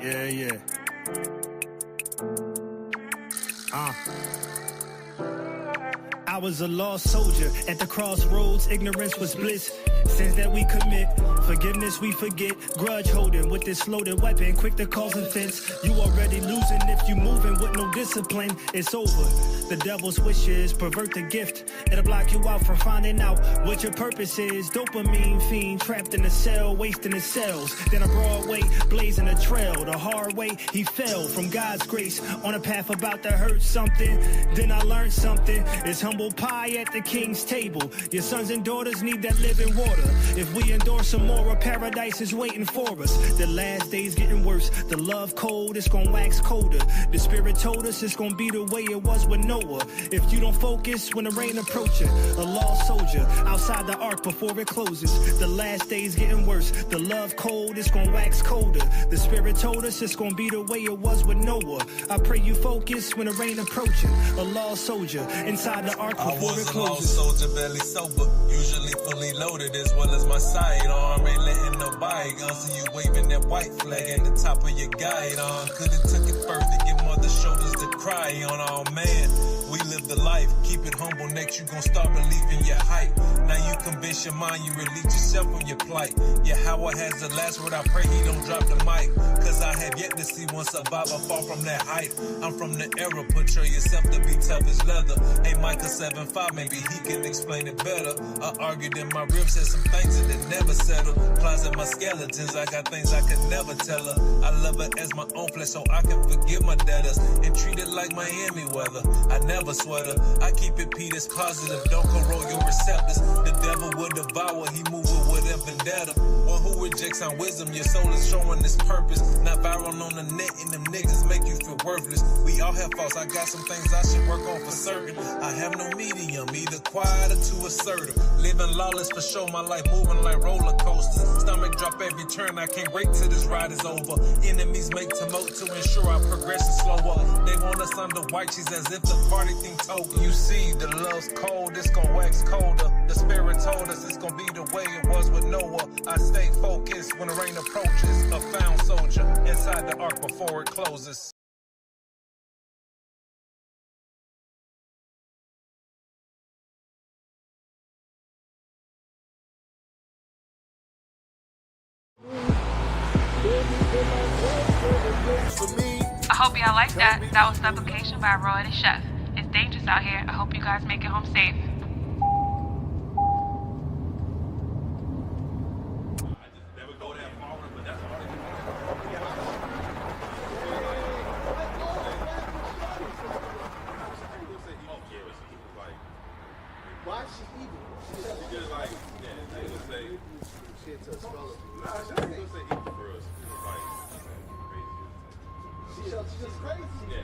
Yeah. I was a lost soldier at the crossroads. Ignorance was bliss. Sins that we commit, forgiveness we forget. Grudge holding with this loaded weapon, quick to cause offense. You already losing if you moving with no discipline. It's over. The devil's wishes pervert the gift. It'll block you out from finding out what your purpose is. Dopamine fiend trapped in a cell, wasting his cells. Then a broad way, blazing a trail. The hard way, he fell from God's grace on a path about to hurt something. Then I learned something. It's humble pie at the king's table. Your sons and daughters need that living water. If we endure some more, a paradise is waiting for us. The last days getting worse. The love cold, it's gonna wax colder. The spirit told us it's gonna be the way it was with Noah. If you don't focus when the rain approaching, a lost soldier outside the ark before it closes. The last days getting worse. The love cold, it's gonna wax colder. The spirit told us it's gonna be the way it was with Noah. I pray you focus when the rain approaching. A lost soldier inside the ark before it closes. I was a lost soldier, barely sober, usually fully loaded as well as my sidearm. Ain't letting nobody gun, see you waving that white flag at the top of your guide on. Could've took it further, get mother shoulders to cry on. Oh man, we live the life, keep it humble, next you gon' start believing your hype. Now you convince your mind, you release yourself from your plight. Yeah, Howard has the last word, I pray he don't drop the mic. Cause I have yet to see one survivor fall from that height. I'm from the era, portray yourself to be tough as leather. Hey, Micah 7'5", maybe he can explain it better. I argued in my ribs, said some things that they never settle. Closet my skeletons, I got things I could never tell her. I love her as my own flesh so I can forgive my debtors. And treat it like Miami weather, I never sweat her. I keep it P that's positive, don't corrode your receptors. The devil will devour, he move with whatever vendetta. One who rejects our wisdom, your soul is showing its purpose. Not viral on the net and them niggas make you feel worthless. We all have faults, I got some things I should work on for certain. I have no medium, either quiet or too assertive. Living lawless for sure, my life moving like roller coasters. Stomach drop every turn, I can't wait till this ride is over. Enemies make tumult to ensure our progression slower. They want us under white cheese as if the party thing told. You see, the love's cold, it's gon' wax colder. The spirit told us it's gon' be the way it was with Noah. I stay focused when the rain approaches. A found soldier inside the ark before it closes. I hope y'all like that. That was Suffocation by Roy the Chef. It's dangerous out here. I hope you guys make it home safe. Why is she eating? Because like, yeah, they would say, She into a smaller. they would say eat for us. It was like, crazy. She's just crazy. Yeah,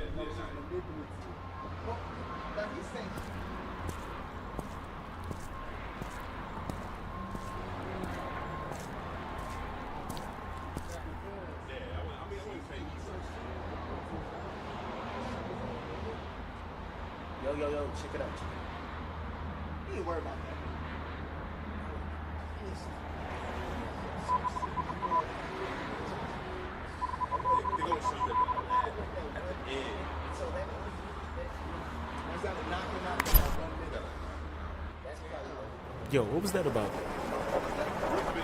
Like he's saying. I wouldn't say eat. yo, check it out. You ain't worried about that. They're gonna show you at the end. So that that's not knocking out 1 minute. That's probably what. Yo, what was that about?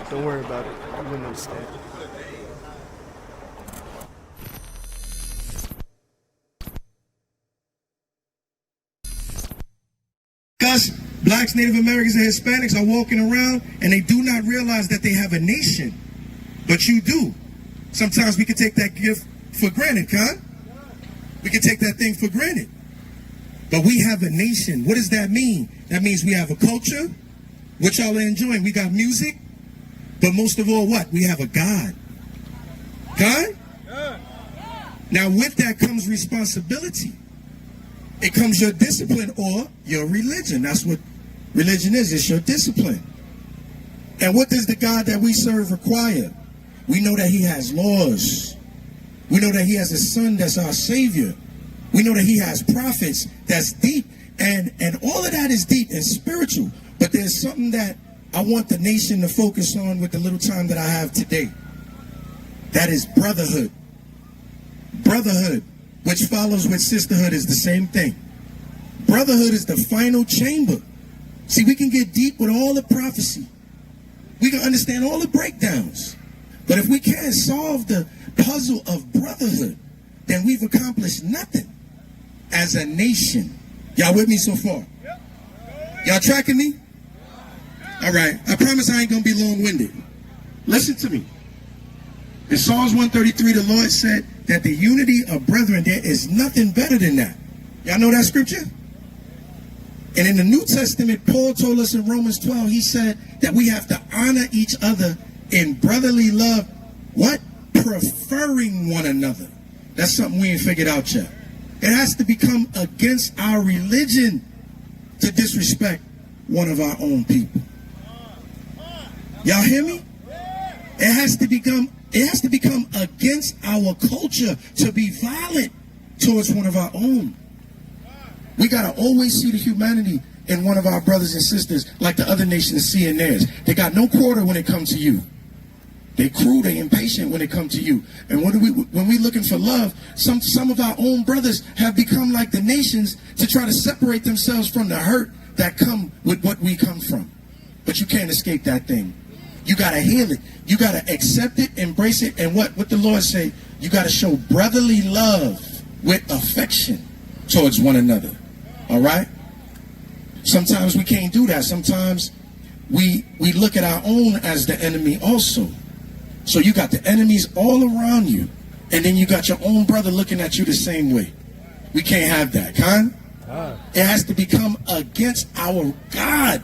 Don't worry about it. You wouldn't understand. Us, blacks, Native Americans, and Hispanics are walking around and they do not realize that they have a nation. But you do. Sometimes we can take that gift for granted, huh? We can take that thing for granted. But we have a nation. What does that mean? That means we have a culture, which y'all are enjoying. We got music, but most of all, what? We have a God. God? Now, with that comes responsibility. It comes your discipline or your religion. That's what religion is. It's your discipline. And what does the God that we serve require? We know that he has laws. We know that he has a son that's our savior. We know that he has prophets that's deep. And all of that is deep and spiritual. But there's something that I want the nation to focus on with the little time that I have today. That is brotherhood. Brotherhood, which follows with sisterhood, is the same thing. Brotherhood is the final chamber. See, we can get deep with all the prophecy. We can understand all the breakdowns. But if we can't solve the puzzle of brotherhood, then we've accomplished nothing as a nation. Y'all with me so far? Y'all tracking me? All right. I promise I ain't going to be long-winded. Listen to me. In Psalms 133, the Lord said that the unity of brethren, there is nothing better than that. Y'all know that scripture? And in the New Testament, Paul told us in Romans 12, he said that we have to honor each other in brotherly love. What? Preferring one another. That's something we ain't figured out yet. It has to become against our religion to disrespect one of our own people. Y'all hear me? It has to become against our culture to be violent towards one of our own. We got to always see the humanity in one of our brothers and sisters like the other nations see in theirs. They got no quarter when it comes to you. They cruel, they impatient when it comes to you. And when we looking for love, some of our own brothers have become like the nations to try to separate themselves from the hurt that come with what we come from. But you can't escape that thing. You got to heal it. You got to accept it, embrace it, and what the Lord say? You got to show brotherly love with affection towards one another. All right? Sometimes we can't do that. Sometimes we look at our own as the enemy also. So you got the enemies all around you, and then you got your own brother looking at you the same way. We can't have that, Con. It has to become against our God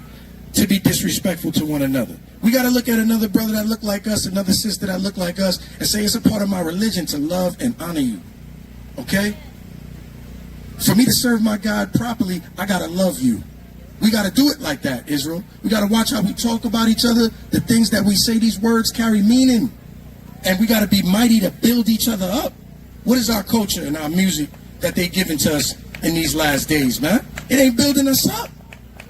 to be disrespectful to one another. We got to look at another brother that look like us, another sister that look like us, and say it's a part of my religion to love and honor you. Okay? For me to serve my God properly, I got to love you. We got to do it like that, Israel. We got to watch how we talk about each other, the things that we say. These words carry meaning. And we got to be mighty to build each other up. What is our culture and our music that they giving to us in these last days, man? It ain't building us up.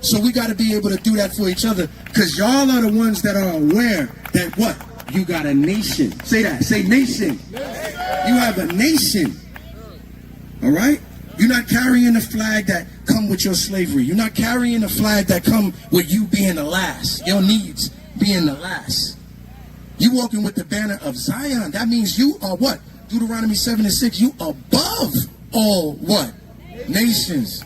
So we got to be able to do that for each other, because y'all are the ones that are aware that what? You got a nation. Say that. Say nation. You have a nation. All right? You're not carrying a flag that come with your slavery. You're not carrying a flag that come with you being the last. Your needs being the last. You walking with the banner of Zion. That means you are what? Deuteronomy 7:6. You above all what? Nations.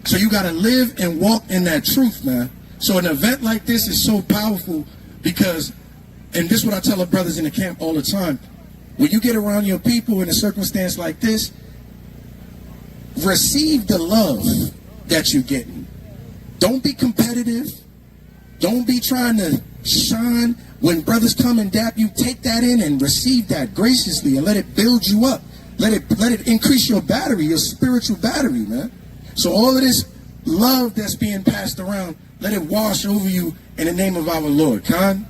So you got to live and walk in that truth, man. So an event like this is so powerful because, and this is what I tell our brothers in the camp all the time, when you get around your people in a circumstance like this, receive the love that you're getting. Don't be competitive. Don't be trying to shine. When brothers come and dap you, take that in and receive that graciously and let it build you up. Let it increase your battery, your spiritual battery, man. So all of this love that's being passed around, let it wash over you in the name of our Lord, Con.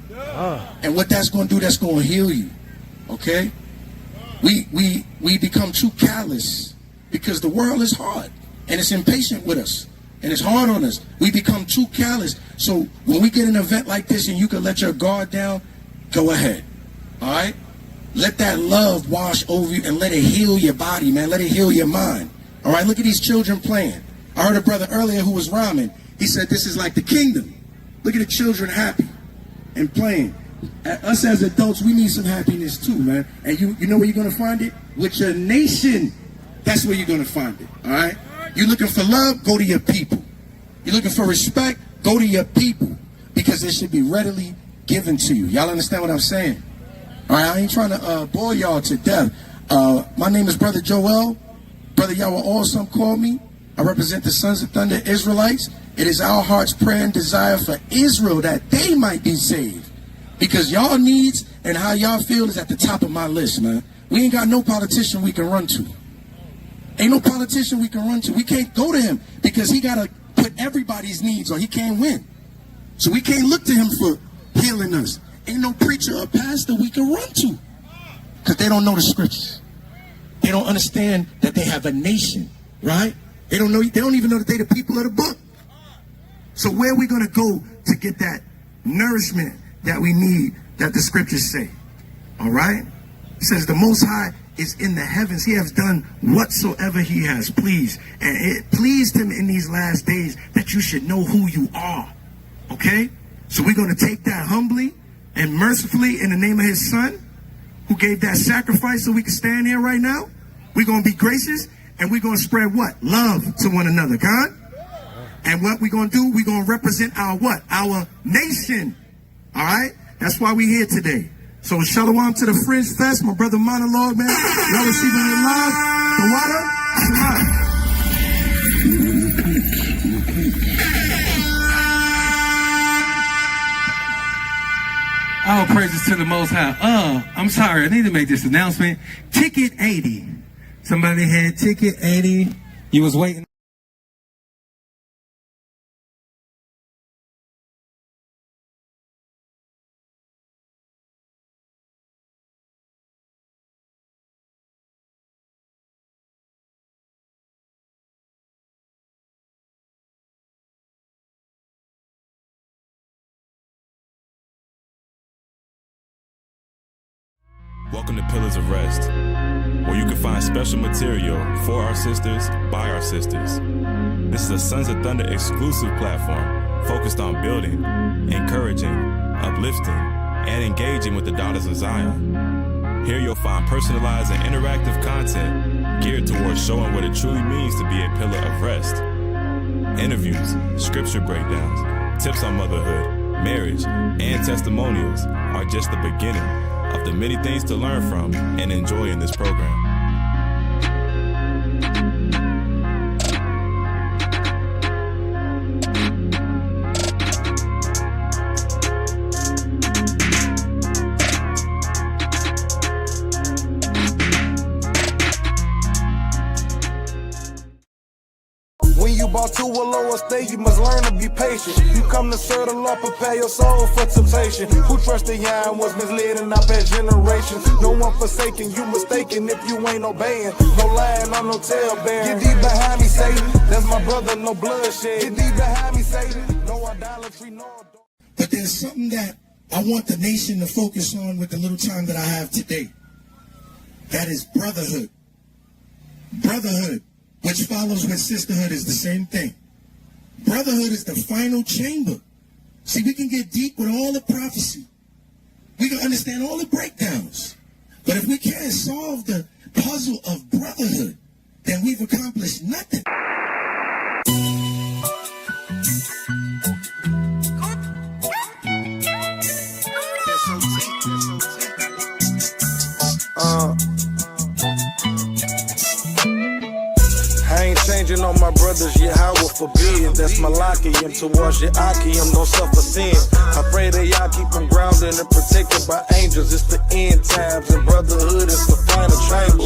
And what that's going to do, that's going to heal you. Okay? We become too callous because the world is hard. and it's impatient with us, and it's hard on us. We become too callous. So when we get an event like this and you can let your guard down, go ahead. All right? Let that love wash over you and let it heal your body, man. Let it heal your mind. All right? Look at these children playing. I heard a brother earlier who was rhyming. He said this is like the kingdom. Look at the children happy and playing. Us as adults, we need some happiness too, man. And you know where you're going to find it? With your nation. That's where you're going to find it. All right? You're looking for love? Go to your people. You're looking for respect? Go to your people. Because it should be readily given to you. Y'all understand what I'm saying? All right, I ain't trying to bore y'all to death. My name is Brother Joel. Brother Yahweh Awesome called me. I represent the Sons of Thunder Israelites. It is our heart's prayer and desire for Israel that they might be saved. Because y'all needs and how y'all feel is at the top of my list, man. We ain't got no politician we can run to. Ain't no politician we can run to. We can't go to him because he got to put everybody's needs or he can't win. So we can't look to him for healing us. Ain't no preacher or pastor we can run to because they don't know the scriptures. They don't understand that they have a nation, right? They don't even know that they the people of the book. So where are we going to go to get that nourishment that we need that the scriptures say? All right? It says the Most High is in the heavens. He has done whatsoever he has pleased. And it pleased him in these last days that you should know who you are. Okay? So we're going to take that humbly and mercifully in the name of his son who gave that sacrifice so we can stand here right now. We're going to be gracious and we're going to spread what? Love to one another. God? And what we're going to do, we're going to represent our what? Our nation. All right? That's why we're here today. So shalom to the Fringe Fest, my brother Monologue, man. Y'all receiving your love, the water, shalom. All praises to the Most High. I'm sorry, I need to make this announcement. Ticket 80. Somebody had ticket 80. You was waiting. Welcome to Pillars of Rest, where you can find special material for our sisters, by our sisters. This is a Sons of Thunder exclusive platform focused on building, encouraging, uplifting, and engaging with the daughters of Zion. Here you'll find personalized and interactive content geared towards showing what it truly means to be a pillar of rest. Interviews, scripture breakdowns, tips on motherhood, marriage, and testimonials are just the beginning of the many things to learn from and enjoy in this program. When you bought to a lower state, you must learn to be patient. You come to serve the Lord, prepare your soul for temptation. Who trusted Yah was misled in our past generations. No one forsaken, you mistaken if you ain't obeying. No lying, I'm no talebearing. Get thee behind me, Satan. That's my brother, no bloodshed. Get thee behind me, Satan. No idolatry, no adultery. But there's something that I want the nation to focus on with the little time that I have today. That is brotherhood. Brotherhood, which follows with sisterhood, is the same thing. Brotherhood is the final chamber. See, we can get deep with all the prophecy. We can understand all the breakdowns. But if we can't solve the puzzle of brotherhood, then we've accomplished nothing. I ain't changing on my brothers, Yahweh forbid. That's Malachium towards Yachium, don't suffer sin. I pray that y'all keep them grounded and protected by angels. It's the end times and brotherhood is the final chamber.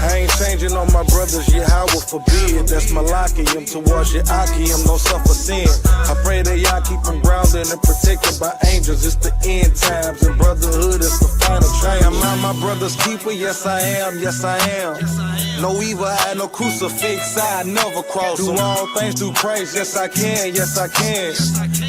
I ain't changing on my brothers, Yahweh forbid. That's Malachium towards Yachium, don't suffer sin. I pray that y'all keep them grounded grounded and protected by angels. It's the end times, and brotherhood is the final train. Am I my brother's keeper? Yes, I am. Yes, I am. No evil eye, no crucifix, I never cross. Do all things through Christ. Yes, I can. Yes, I can.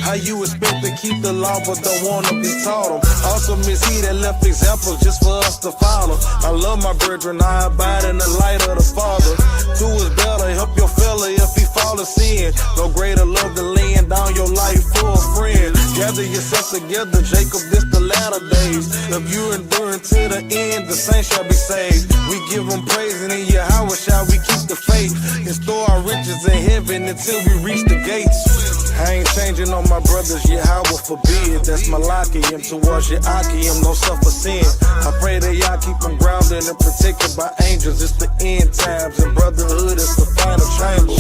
How you expect to keep the law but don't want to be taught them? Awesome is he that left examples just for us to follow. I love my brethren, I abide in the light of the Father. Two is better, help your fella if he fall to sin. No greater love than laying down your life for a friend. Gather yourself together, Jacob, this the latter days. If you endure to the end, the saints shall be saved. We give them praise, and in Yahweh shall we keep the faith. And store our riches in heaven until we reach the gates. I ain't changing on my brothers, Yahweh forbid. That's Malachiam towards Yachiam, no suffer sin. I pray that y'all keep them grounded and protected by angels. It's the end times, and brotherhood is the final chamber.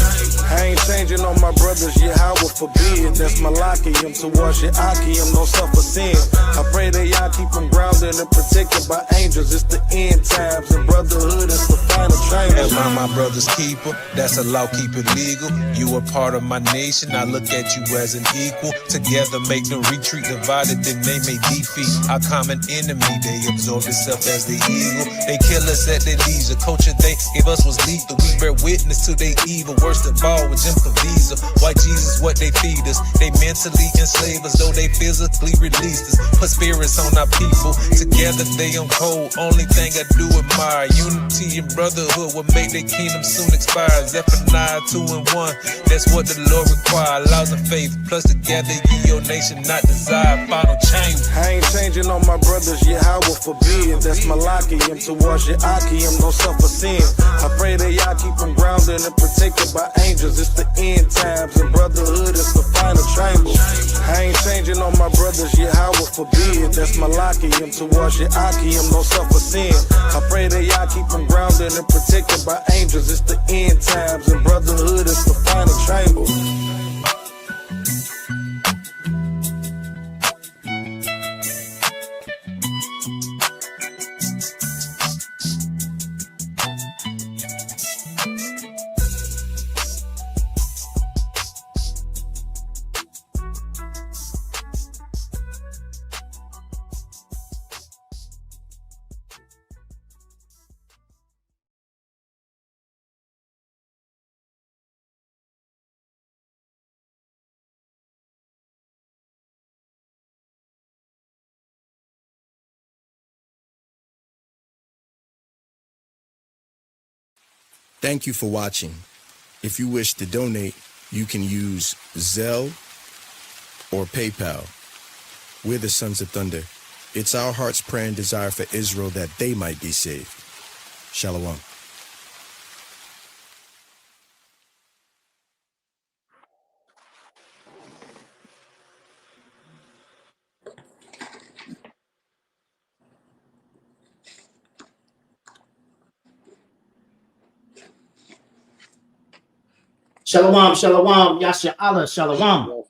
I ain't changing on my brothers, Yahweh forbid. That's Malachiam towards Yachiam, no suffer sin. I pray that y'all keep them grounded and protected by angels. It's the end times, and brotherhood is the final chamber. Am I my brother's keeper? That's a law, keep it legal. You are part of my nation, I look at you as an equal. Together make them retreat, divided then they may defeat our common enemy. They absorb itself as the eagle. They kill us at their leisure. Culture they gave us was lethal. We bear witness to their evil. Worst of all with Jim Visa. White Jesus what they feed us. They mentally enslave us, though they physically released us. Put spirits on our people. Together they on cold. Only thing I do admire, unity and brotherhood will make their kingdom soon expire. Zephaniah 2 and 1. That's what the Lord requires. Laws of faith, plus together ye your nation not desire. Final change. I ain't changing on my brothers, Yahweh forbid. That's Malachiam towards Yachiam, no suffer sin. I pray that y'all keep them grounded and protected by angels. It's the end times, and brotherhood is the final chamber. I ain't changing on my brothers, Yahweh forbid. That's Malachiam towards Yachiam, no suffer sin. I pray that y'all keep them grounded and protected by angels. It's the end times, and brotherhood is the final chamber. Thank you for watching. If you wish to donate, you can use Zelle or PayPal. We're the Sons of Thunder. It's our heart's prayer and desire for Israel that they might be saved. Shalom. Shalom, shalom, Yasha Allah, shalom.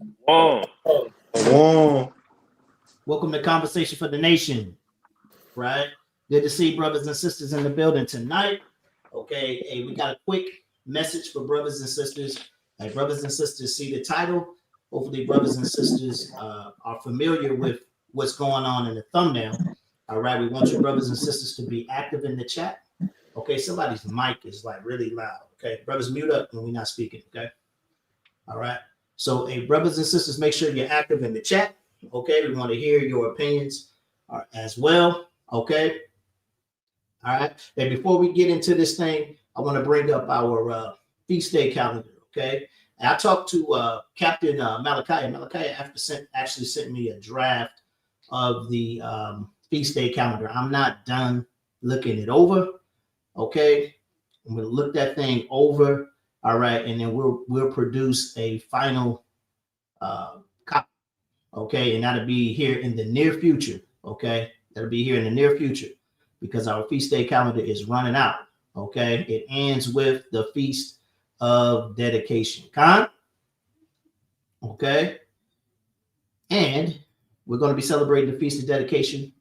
Welcome to Conversation for the Nation, right? Good to see brothers and sisters in the building tonight. Okay, hey, we got a quick message for brothers and sisters. Hey, brothers and sisters, see the title. Hopefully, brothers and sisters are familiar with what's going on in the thumbnail. All right, we want your brothers and sisters to be active in the chat. Okay, somebody's mic is like really loud. Okay, brothers, mute up when we're not speaking. Okay, all right. So, hey, brothers and sisters, make sure you're active in the chat. Okay, we want to hear your opinions as well. Okay, all right. And before we get into this thing, I want to bring up our feast day calendar. Okay, and I talked to Captain Malachi. Malachi actually sent me a draft of the feast day calendar. I'm not done looking it over. Okay, I'm gonna look that thing over. All right, and then we'll produce a final copy. Okay, and that'll be here in the near future. Okay, that'll be here in the near future because our feast day calendar is running out. Okay, it ends with the Feast of Dedication. Okay, and we're going to be celebrating the Feast of Dedication.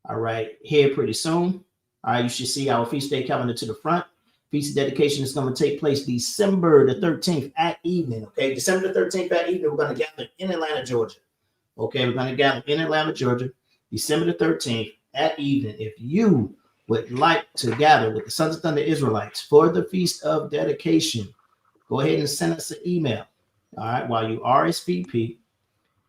All right, here pretty soon. All right, you should see our feast day calendar to the front. Feast of Dedication is going to take place December the 13th at evening. Okay, December the 13th at evening, we're going to gather in Atlanta, Georgia. Okay, we're going to gather in Atlanta, Georgia, December the 13th at evening. If you would like to gather with the Sons of Thunder Israelites for the Feast of Dedication, go ahead and send us an email. All right, while you RSVP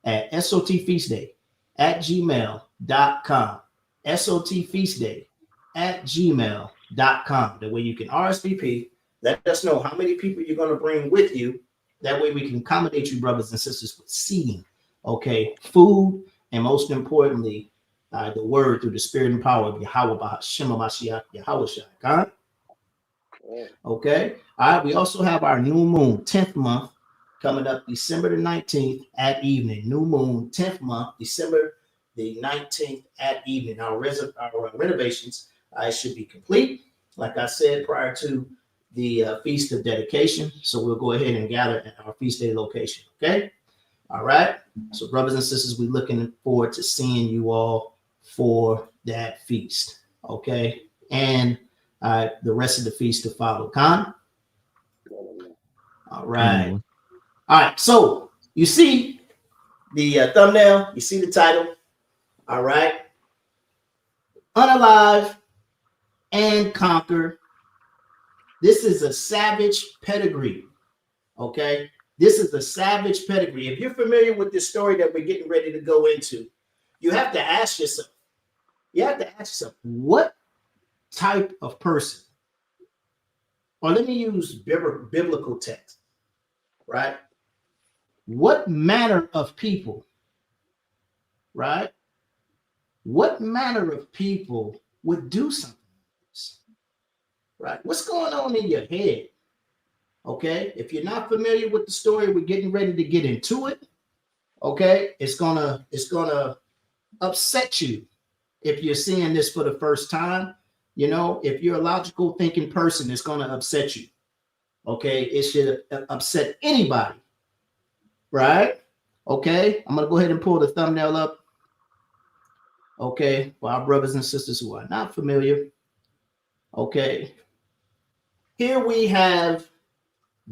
at sotfeastday@gmail.com. sotfeastday@gmail.com. That way you can RSVP. Let us know how many people you're going to bring with you. That way we can accommodate you, brothers and sisters, with seating, okay, food, and most importantly, the word through the spirit and power of Yahweh Shema Mashiach Yahweh Shai. Okay. All right. We also have our new moon, 10th month, coming up December the 19th at evening. New moon, 10th month, December the 19th at evening. Our renovations should be complete, like I said, prior to the Feast of Dedication. So we'll go ahead and gather at our feast day location. Okay. All right. So brothers and sisters, we're looking forward to seeing you all for that feast. Okay. And the rest of the feast to follow. All right. All right. So you see the thumbnail, you see the title. All right. Unalive and conquer. This is a savage pedigree. Okay. This is a savage pedigree. If you're familiar with this story that we're getting ready to go into, you have to ask yourself, what type of person, or let me use biblical text, right? What manner of people, right? What manner of people would do something like this, right? What's going on in your head? Okay, if you're not familiar with the story, we're getting ready to get into it. Okay, it's gonna upset you if you're seeing this for the first time. You know, if you're a logical thinking person, it's gonna upset you. Okay, it should upset anybody, right? Okay, I'm gonna go ahead and pull the thumbnail up. Okay, for our brothers and sisters who are not familiar. Okay, here we have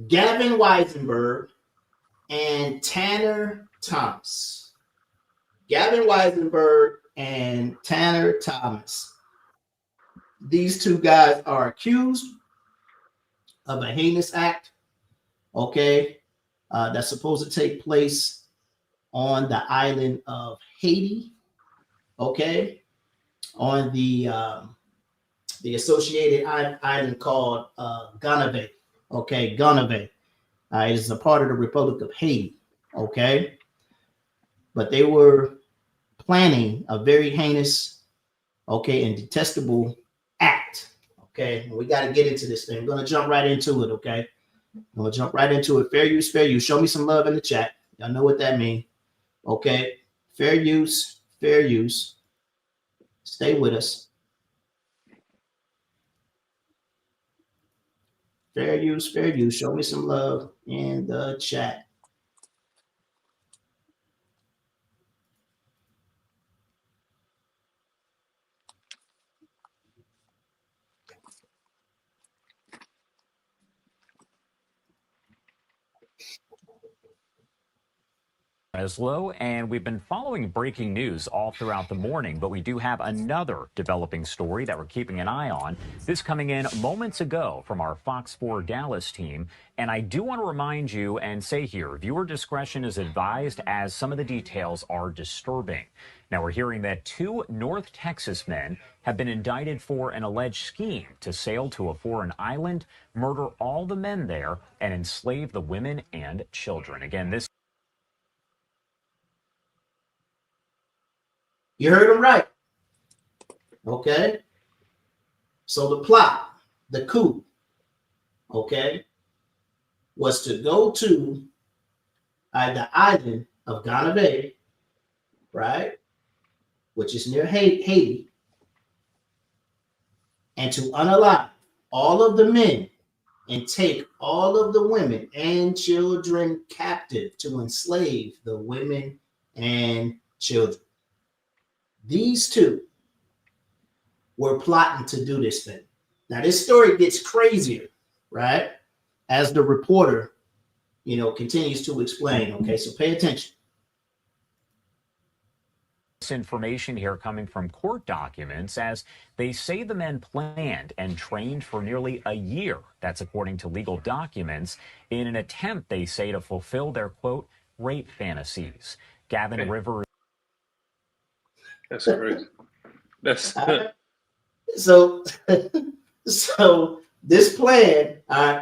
Gavin Weisenberg and Tanner Thomas. Gavin Weisenberg and Tanner Thomas. These two guys are accused of a heinous act, okay, that's supposed to take place on the island of Haiti, okay, on the associated island called Gonave. Okay, Gonave. It is a part of the Republic of Haiti. Okay, but they were planning a very heinous, okay, and detestable act. Okay, we got to get into this thing. I'm gonna jump right into it. Okay, I'm gonna jump right into it. Fair use, fair use. Show me some love in the chat. Y'all know what that means. Okay, fair use, fair use. Stay with us. Fair use, fair use. Show me some love in the chat. Low, and we've been following breaking news all throughout the morning, but we do have another developing story that we're keeping an eye on. This coming in moments ago from our Fox 4 Dallas team. And I do want to remind you and say here, viewer discretion is advised as some of the details are disturbing. Now, we're hearing that 2 North Texas men have been indicted for an alleged scheme to sail to a foreign island, murder all the men there, and enslave the women and children. Again, this. You heard him right. Okay. So the plot, the coup, okay, was to go to the island of Gonave, right, which is near Haiti, and to unalive all of the men and take all of the women and children captive, to enslave the women and children. These two were plotting to do this thing. Now, this story gets crazier, right? As the reporter, continues to explain. Okay, so pay attention. This information here coming from court documents, as they say the men planned and trained for nearly a year. That's according to legal documents, in an attempt, they say, to fulfill their, quote, rape fantasies. Gavin Rivers. That's crazy. That's so so this plan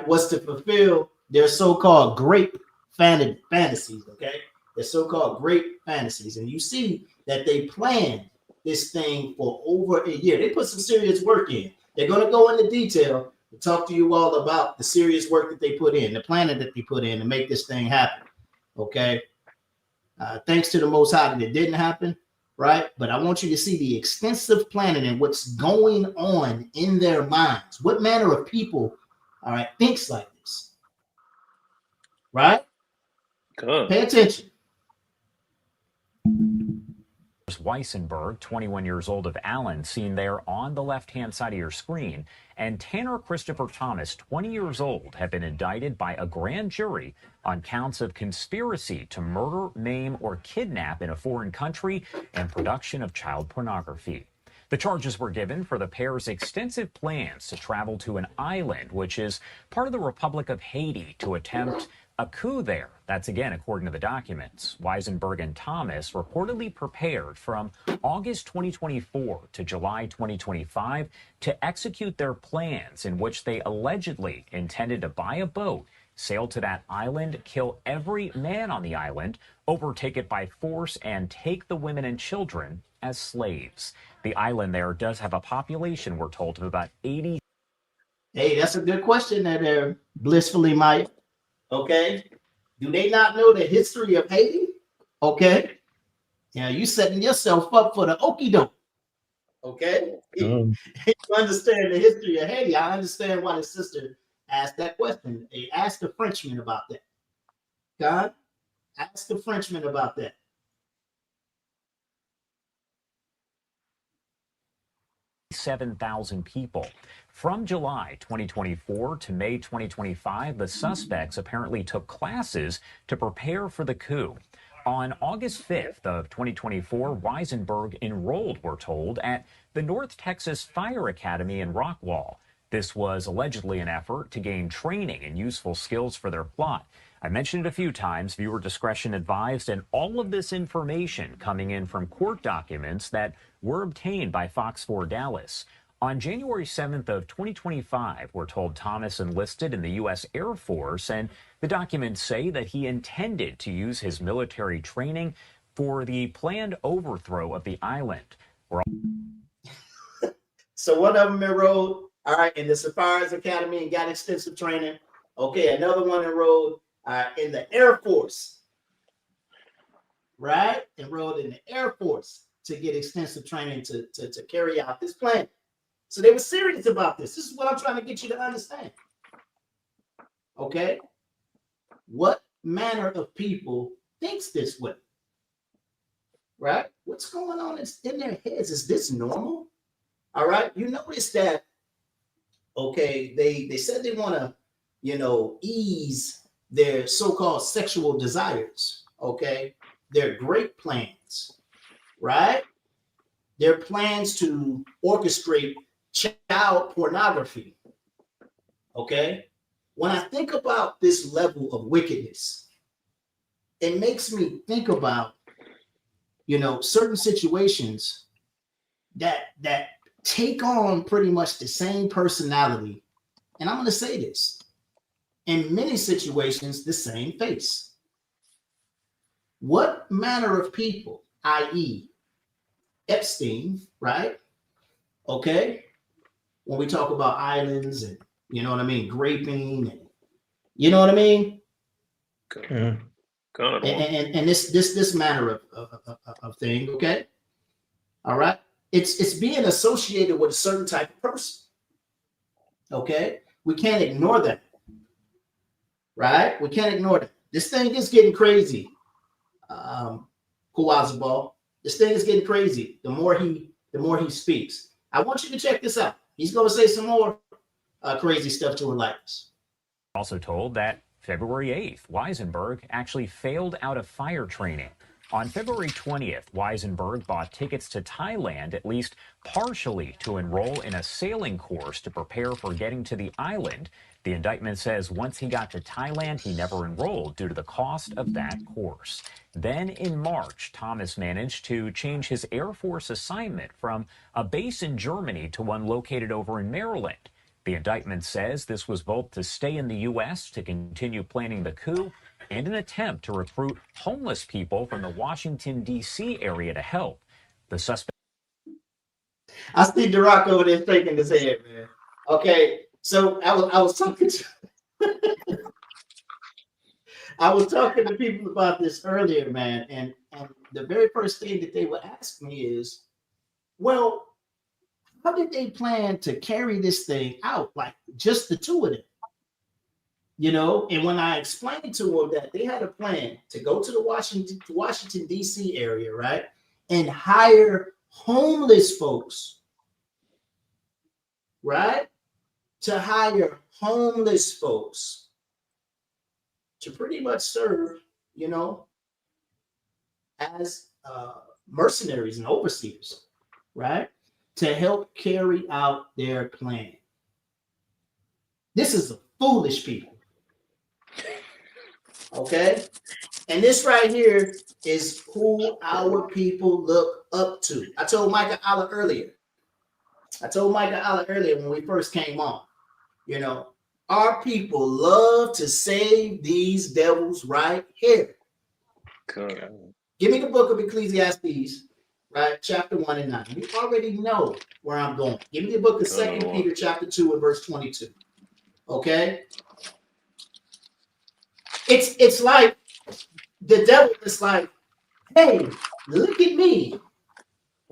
was to fulfill their so-called grape fantasies, okay? Their so-called grape fantasies. And you see that they planned this thing for over a year. They put some serious work in. They're going to go into detail to talk to you all about the serious work that they put in, the planning that they put in to make this thing happen, okay? Thanks to the Most High that it didn't happen, right? But I want you to see the extensive planning and what's going on in their minds. What manner of people, all right, thinks like this, right? Pay attention. Weissenberg, 21 years old, of Allen, seen there on the left-hand side of your screen, and Tanner Christopher Thomas, 20 years old, have been indicted by a grand jury on counts of conspiracy to murder, maim, or kidnap in a foreign country and production of child pornography. The charges were given for the pair's extensive plans to travel to an island, which is part of the Republic of Haiti, to attempt a coup there. That's again according to the documents. Weisenberg and Thomas reportedly prepared from August 2024 to July 2025 to execute their plans, in which they allegedly intended to buy a boat, sail to that island, kill every man on the island, overtake it by force, and take the women and children as slaves. The island there does have a population, we're told, of about 80. Hey, that's a good question there, blissfully, Mike. Okay, do they not know the history of Haiti? Okay, yeah, you setting yourself up for the okie doke. Okay, you understand the history of Haiti. I understand why the sister asked that question. They asked the Frenchman about that. God, ask the Frenchman about that. $7,000 people. From July 2024 to May 2025, the suspects apparently took classes to prepare for the coup. On August 5th of 2024, Weisenberg enrolled, we're told, at the North Texas Fire Academy in Rockwall. This was allegedly an effort to gain training and useful skills for their plot. I mentioned it a few times, viewer discretion advised, and all of this information coming in from court documents that were obtained by Fox 4 Dallas. On January 7th of 2025, we're told Thomas enlisted in the U.S. Air Force, and the documents say that he intended to use his military training for the planned overthrow of the island. So one of them enrolled, all right, in the Safari's Academy and got extensive training. Okay, another one enrolled in the Air Force, right? Enrolled in the Air Force to get extensive training to carry out this plan. So they were serious about this. This is what I'm trying to get you to understand. Okay? What manner of people thinks this way? Right? What's going on in their heads? Is this normal? All right? You notice that, okay, they said they want to, ease their so-called sexual desires, okay? Their great plans, right? Their plans to orchestrate child pornography, okay? When I think about this level of wickedness, it makes me think about, certain situations that take on pretty much the same personality. And I'm going to say this, in many situations, the same face. What manner of people, i.e., Epstein, right? Okay. When we talk about islands and, graping, and, And this manner of thing, okay? All right. It's being associated with a certain type of person. Okay. We can't ignore that. Right? We can't ignore that. This thing is getting crazy. Kawazabal. This thing is getting crazy. The more he speaks. I want you to check this out. He's going to say some more crazy stuff to enlighten us. Also told that February 8th, Weisenberg actually failed out of fire training On February 20th, Weisenberg bought tickets to Thailand, at least partially to enroll in a sailing course to prepare for getting to the island. The indictment says once he got to Thailand, he never enrolled due to the cost of that course. Then in March, Thomas managed to change his Air Force assignment from a base in Germany to one located over in Maryland. The indictment says this was both to stay in the U.S. to continue planning the coup and an attempt to recruit homeless people from the Washington, D.C. area to help. The suspect. I see Dirac over there shaking his head, man. Okay, so I was talking to I was talking to people about this earlier, man, and the very first thing that they would ask me is, well, how did they plan to carry this thing out, like just the two of them? You know, and when I explained to them that they had a plan to go to the Washington D.C. area, right, and hire homeless folks, right, to hire homeless folks to pretty much serve, you know, as mercenaries and overseers, right, to help carry out their plan. This is a foolish people. Okay, and this right here is who our people look up to. I told Micah Allah earlier when we first came on, you know, our people love to save these devils right here. Give me the book of Ecclesiastes, right, chapter 1 and 9. You already know where I'm going. Give me the book of 2 Peter chapter 2 and verse 22. Okay, it's like the devil is like, hey, look at me.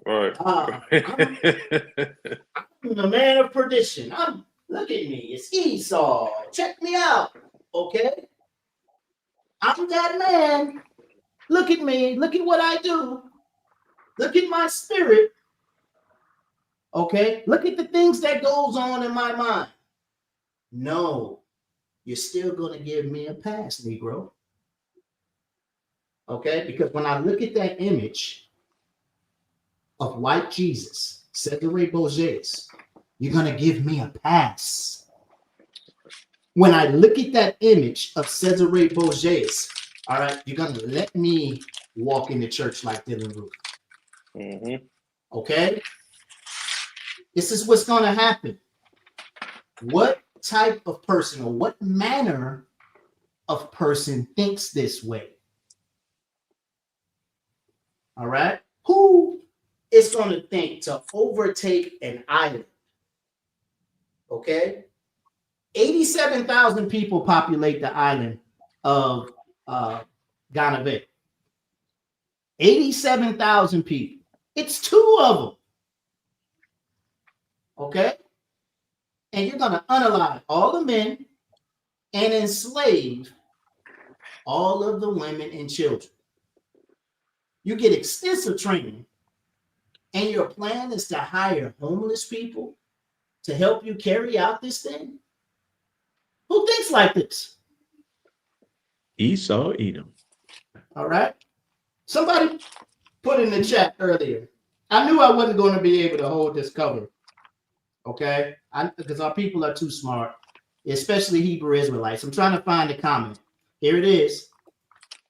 Right. I'm the man of perdition. Look at me. It's Esau. Check me out. Okay. I'm that man. Look at me. Look at what I do. Look at my spirit. Okay. Look at the things that goes on in my mind. No, you're still going to give me a pass, Negro. Okay, because when I look at that image of white Jesus, Cesare Borges, you're going to give me a pass. When I look at that image of Cesare Borges, all right, you're going to let me walk in the church like Dylan Roof. Mm-hmm. Okay? This is what's going to happen. What type of person or what manner of person thinks this way? All right. Who is going to think to overtake an island? Okay. 87,000 people populate the island of Ghana. 87,000 people. It's two of them. Okay. And you're going to unalive all the men and enslave all of the women and children. You get extensive training, and your plan is to hire homeless people to help you carry out this thing? Who thinks like this? Esau, Edom. All right. Somebody put in the chat earlier. I knew I wasn't going to be able to hold this cover. Okay. Because our people are too smart, especially Hebrew Israelites. I'm trying to find the comment. Here it is.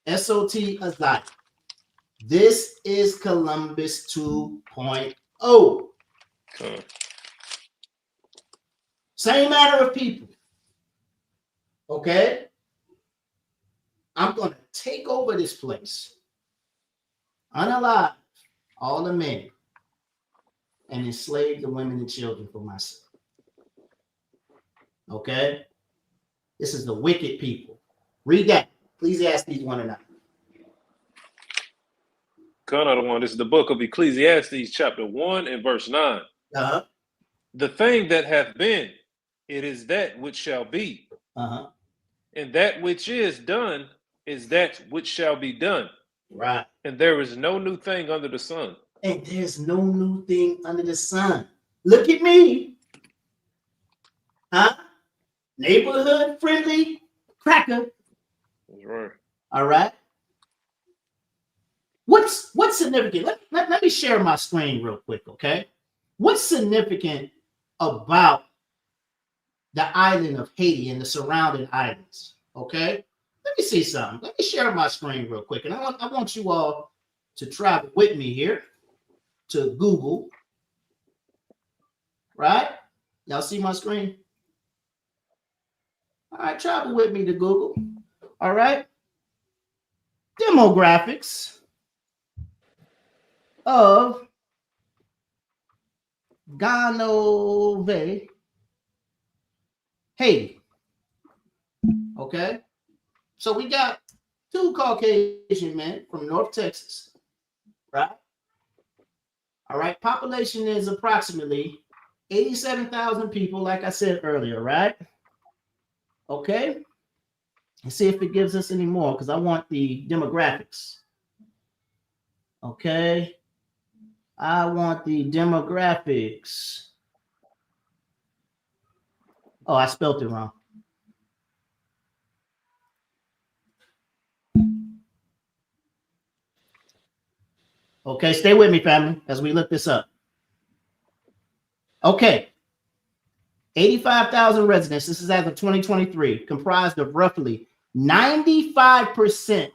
SOT Azai. This is Columbus 2.0. Same matter of people. Okay? I'm going to take over this place, unalive all the men, and enslave the women and children for myself. Okay? This is the wicked people. Read that. Ecclesiastes 1 and 9. Another one. This is the book of Ecclesiastes, chapter 1 and verse 9. Uh-huh. The thing that hath been, it is that which shall be. Uh-huh. And that which is done is that which shall be done. Right. And there is no new thing under the sun. And there's no new thing under the sun. Look at me. Huh? Neighborhood friendly cracker. That's right. All right. what's significant? Let me share my screen real quick, okay? What's significant about the island of Haiti and the surrounding islands? Okay, let me see something. Let me share my screen real quick, and I want you all to travel with me here to Google. Right? Y'all see my screen? All right, travel with me to Google. All right. Demographics of Ganove, Haiti. Okay. So we got 2 Caucasian men from North Texas. Right? All right. Population is approximately 87,000 people, like I said earlier, right? Okay. Let's see if it gives us any more because I want the demographics. Okay. I want the demographics. Oh, I spelled it wrong. Okay, stay with me, family, as we look this up. Okay. 85,000 residents. This is as of 2023, comprised of roughly 95%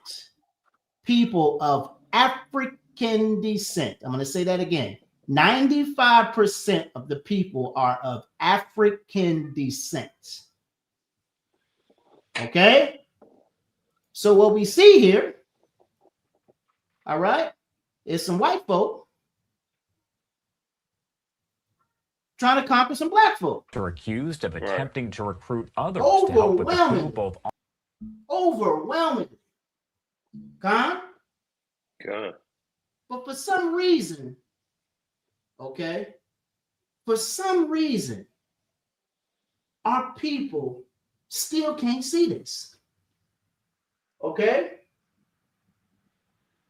people of African descent. I'm going to say that again. 95% of the people are of African descent. Okay? So what we see here, all right, is some white folk trying to conquer some black folk. Are accused of attempting to recruit others to help with the coup both. Overwhelmingly. God. But for some reason, okay, our people still can't see this. Okay?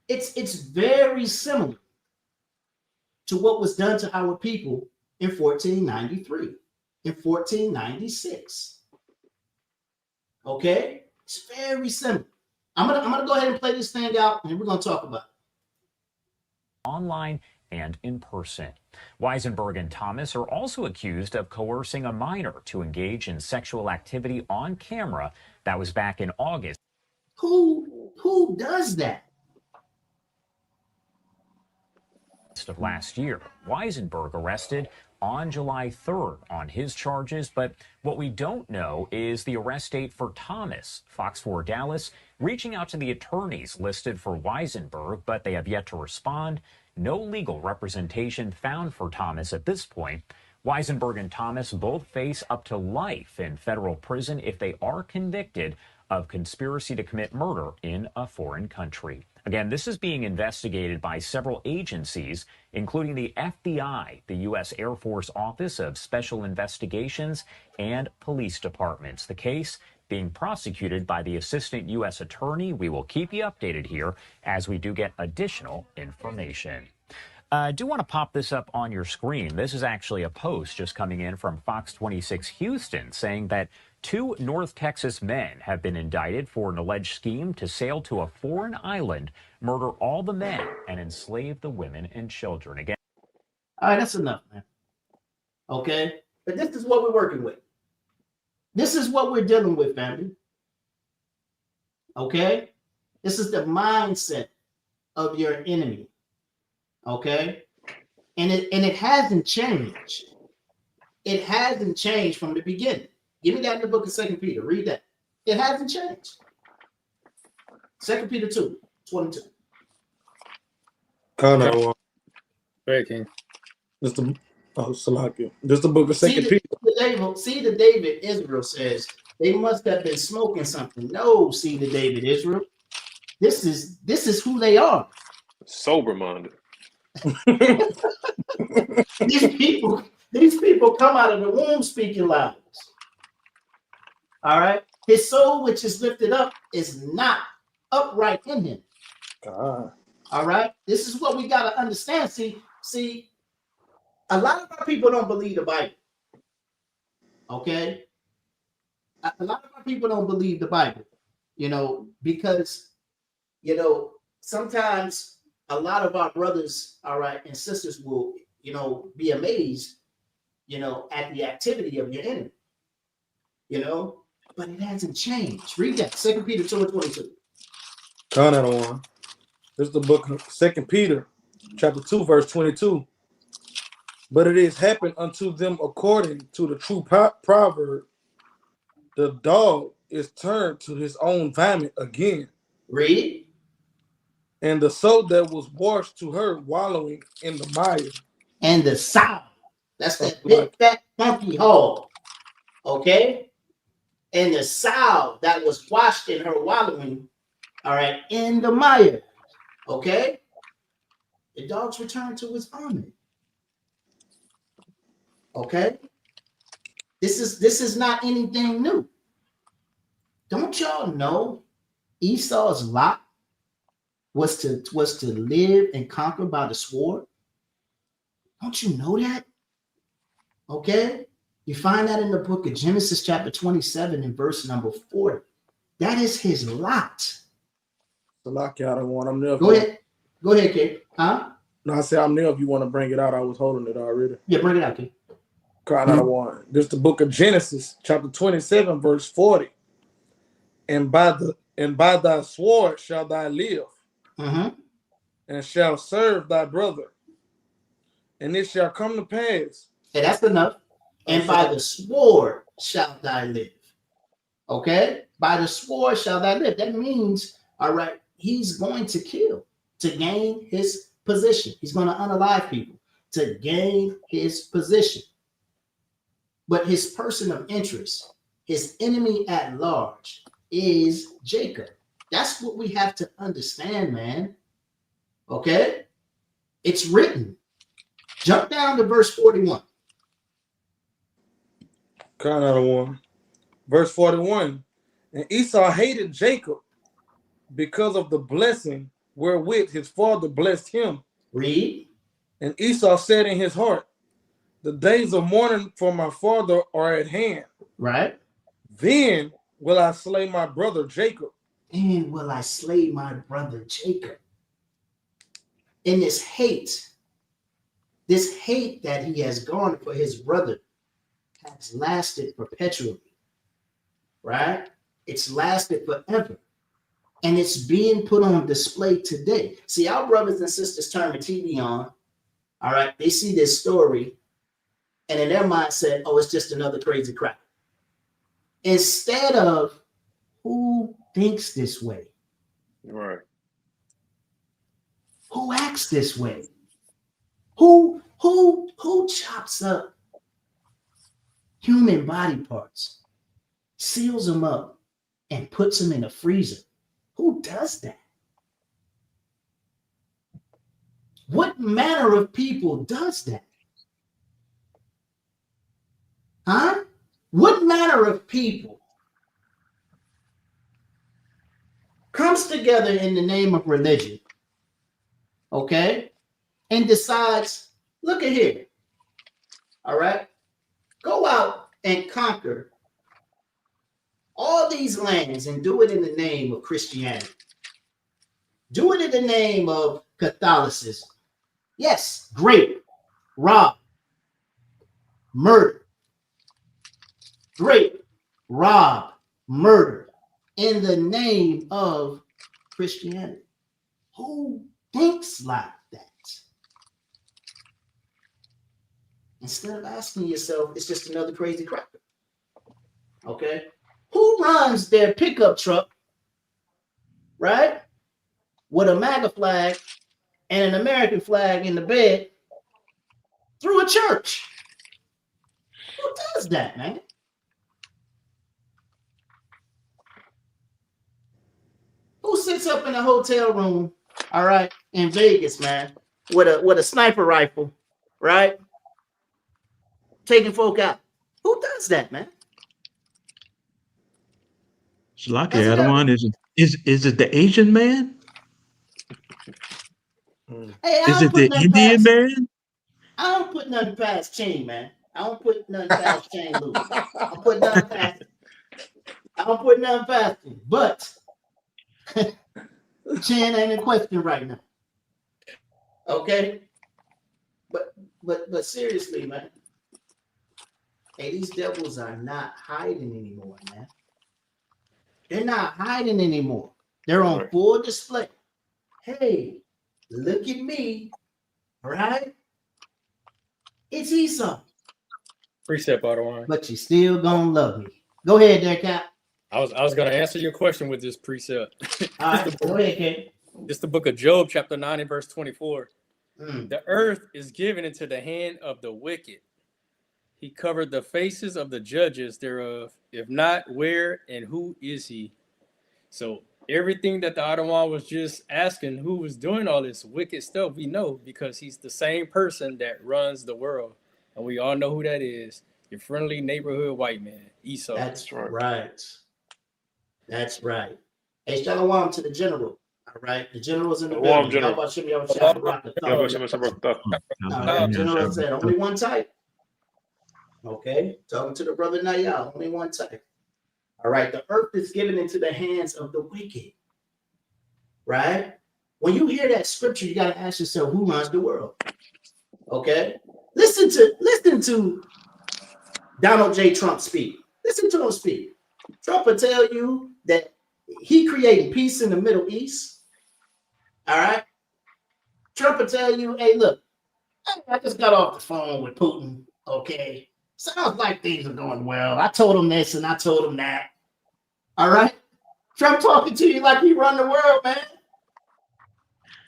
It's very similar to what was done to our people in 1493, in 1496. Okay? It's very similar. I'm gonna go ahead and play this thing out, and we're gonna talk about it. Online and in person. Weisenberg and Thomas are also accused of coercing a minor to engage in sexual activity on camera. That was back in August. Who does that? Of last year, Weisenberg arrested on July 3rd on his charges, but what we don't know is the arrest date for Thomas. Fox 4 Dallas reaching out to the attorneys listed for Weisenberg, but they have yet to respond. No legal representation found for Thomas at this point. Weisenberg and Thomas both face up to life in federal prison if they are convicted of conspiracy to commit murder in a foreign country. Again, this is being investigated by several agencies, including the FBI, the U.S. Air Force Office of Special Investigations, and police departments. The case being prosecuted by the Assistant U.S. Attorney. We will keep you updated here as we do get additional information. I do want to pop this up on your screen. This is actually a post just coming in from Fox 26 Houston saying that 2 North Texas men have been indicted for an alleged scheme to sail to a foreign island, murder all the men, and enslave the women and children. Again. All right, that's enough, man. Okay? But this is what we're working with. This is what we're dealing with, family. Okay? This is the mindset of your enemy. Okay? And it hasn't changed. It hasn't changed from the beginning. Give me that in the book of 2 Peter. Read that. It hasn't changed. 2 Peter 2:22. Oh no. Right, King. This the Salakia. This the book of 2 Peter. See the David Israel says they must have been smoking something. No, see the David Israel. This is who they are. Sober minded. These people come out of the womb speaking loudness. All right. His soul, which is lifted up, is not upright in him. God. All right. This is what we got to understand. See, a lot of our people don't believe the Bible. Okay. A lot of our people don't believe the Bible, because, sometimes a lot of our brothers, all right, and sisters will, be amazed, at the activity of your enemy, but it hasn't changed. Read that, 2 Peter 2:22. Turn that on. This is the book of 2 Peter, chapter 2, verse 22. But it is happened unto them according to the true proverb, the dog is turned to his own vomit again. Read. And the soul that was washed to her wallowing in the mire. And the sow, that's that big fat funky hog, okay? And the sow that was washed in her wallowing, all right, in the mire, okay? The dog's return to his vomit. Okay? This is not anything new. Don't y'all know Esau's lot was to live and conquer by the sword? Don't you know that? Okay? You find that in the book of Genesis chapter 27 and verse number 40. That is his lot. The lockout, I want. I'm there. Go ahead. Go ahead, kid. Huh? No, I said I'm there if you want to bring it out. I was holding it already. Yeah, bring it out, kid. Crying out of one. This is the book of Genesis, chapter 27, verse 40. And by thy sword shall thou live, and shall serve thy brother. And it shall come to pass. Hey, that's enough. And by the sword shall thou live. Okay? By the sword shall thou live. That means, all right, he's going to kill to gain his position. He's going to unalive people to gain his position. But his person of interest, his enemy at large, is Jacob. That's what we have to understand, man. Okay? It's written. Jump down to verse 41. Crying out of one. Verse 41. And Esau hated Jacob because of the blessing wherewith his father blessed him. Read. And Esau said in his heart, the days of mourning for my father are at hand. Right. Then will I slay my brother Jacob. Then will I slay my brother Jacob. And this hate that he has gone for his brother has lasted perpetually. Right? It's lasted forever. And it's being put on display today. See, our brothers and sisters turn the TV on. All right. They see this story. And in their mindset, oh, it's just another crazy crap. Instead of who thinks this way? Right. Who acts this way? Who chops up human body parts, seals them up, and puts them in a freezer? Who does that? What manner of people does that? Huh? What manner of people comes together in the name of religion, okay, and decides, look at here, all right, go out and conquer all these lands and do it in the name of Christianity. Do it in the name of Catholicism. Yes, great. Rob, murder. Great, rob, murder in the name of Christianity. Who thinks like that? Instead of asking yourself, it's just another crazy cracker. Okay? Who runs their pickup truck, right, with a MAGA flag and an American flag in the bed through a church? Who does that, man? Who sits up in a hotel room, all right, in Vegas, man, with a sniper rifle, right, taking folk out? Who does that, man? Shalaki Adawan, is it the Asian man? Hey, Is it the Indian man? I don't put nothing past Chain, man. I don't put nothing past Chain Lou. I don't put nothing past him. I don't put nothing past him. But Chan ain't in question right now. Okay, but seriously, man. Hey, these devils are not hiding anymore, man. They're not hiding anymore. They're on full display. Hey, look at me, right? It's Esau. Precept, Ottawa. But you still gonna love me. Go ahead, there, Cap. I was gonna answer your question with this precept. All right, go ahead, Cap. This is the book of Job, chapter 9 and verse 24. The earth is given into the hand of the wicked. He covered the faces of the judges thereof. If not, where and who is he? So everything that the Ottawa was just asking, who was doing all this wicked stuff, we know because he's the same person that runs the world. And we all know who that is. Your friendly neighborhood white man, Esau. That's right. That's right. Hey, shalom to the general. All right, the general's in the building. General. General said only one type. Okay, talking to the brother Nayal, only one type. All right, the earth is given into the hands of the wicked. Right? When you hear that scripture, you got to ask yourself, who runs the world? Okay, listen to Donald J. Trump speak. Listen to him speak. Trump will tell you that he created peace in the Middle East. All right. Trump will tell you, hey, look, I just got off the phone with Putin. Okay. Sounds like things are going well. I told him this and I told him that. All right. Trump talking to you like he run the world, man.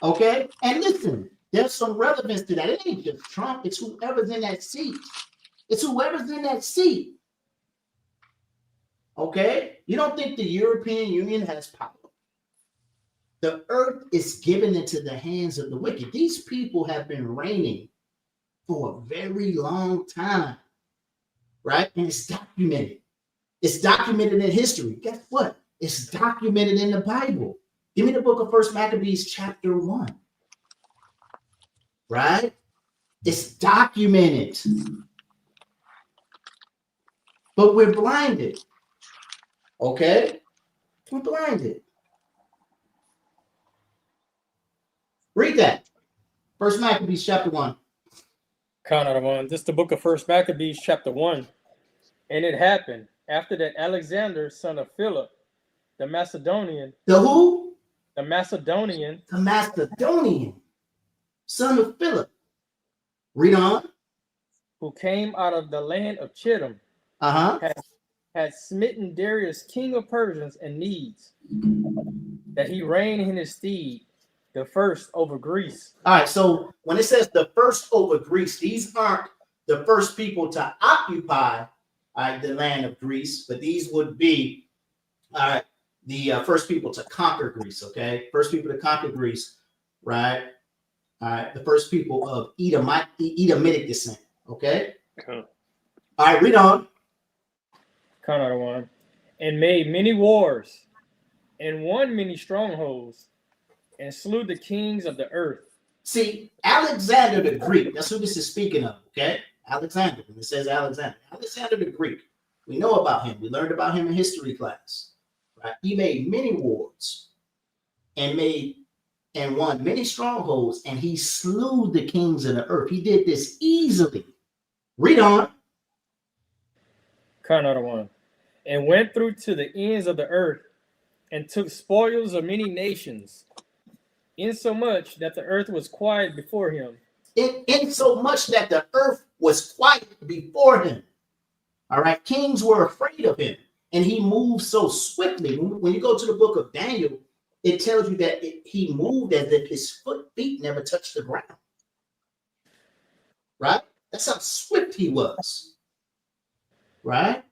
Okay. And listen, there's some relevance to that. It ain't just Trump. It's whoever's in that seat. It's whoever's in that seat. Okay. You don't think the European Union has power? The earth is given into the hands of the wicked. These people have been reigning for a very long time, right? And it's documented. It's documented in history. Guess what? It's documented in the Bible. Give me the book of 1 Maccabees chapter 1, right? It's documented. But we're blinded, okay? We're blinded. Read that. 1 Maccabees chapter 1. Count out of one. This is the book of 1 Maccabees chapter 1. And it happened after that Alexander, son of Philip, the Macedonian. The who? The Macedonian. The Macedonian, son of Philip. Read on. Who came out of the land of Chittim. Had smitten Darius, king of Persians, and Medes, that he reigned in his stead. The first over Greece. All right, so when it says the first over Greece, these aren't the first people to occupy the land of Greece, but these would be the first people to conquer Greece, okay? First people to conquer Greece, right? All right, the first people of Edomitic descent, okay? All right, read on. Count out of one. And made many wars, and won many strongholds, and slew the kings of the earth. See, Alexander the Greek, that's who this is speaking of, okay? Alexander, when it says Alexander. Alexander the Greek, we know about him. We learned about him in history class, right? He made many wars and won many strongholds, and he slew the kings of the earth. He did this easily. Read on. Count out of one. And went through to the ends of the earth, and took spoils of many nations, insomuch that the earth was quiet before him. Insomuch that the earth was quiet before him. All right, kings were afraid of him, and he moved so swiftly. When you go to the book of Daniel, it tells you that he moved as if his feet never touched the ground. Right? That's how swift he was. Right?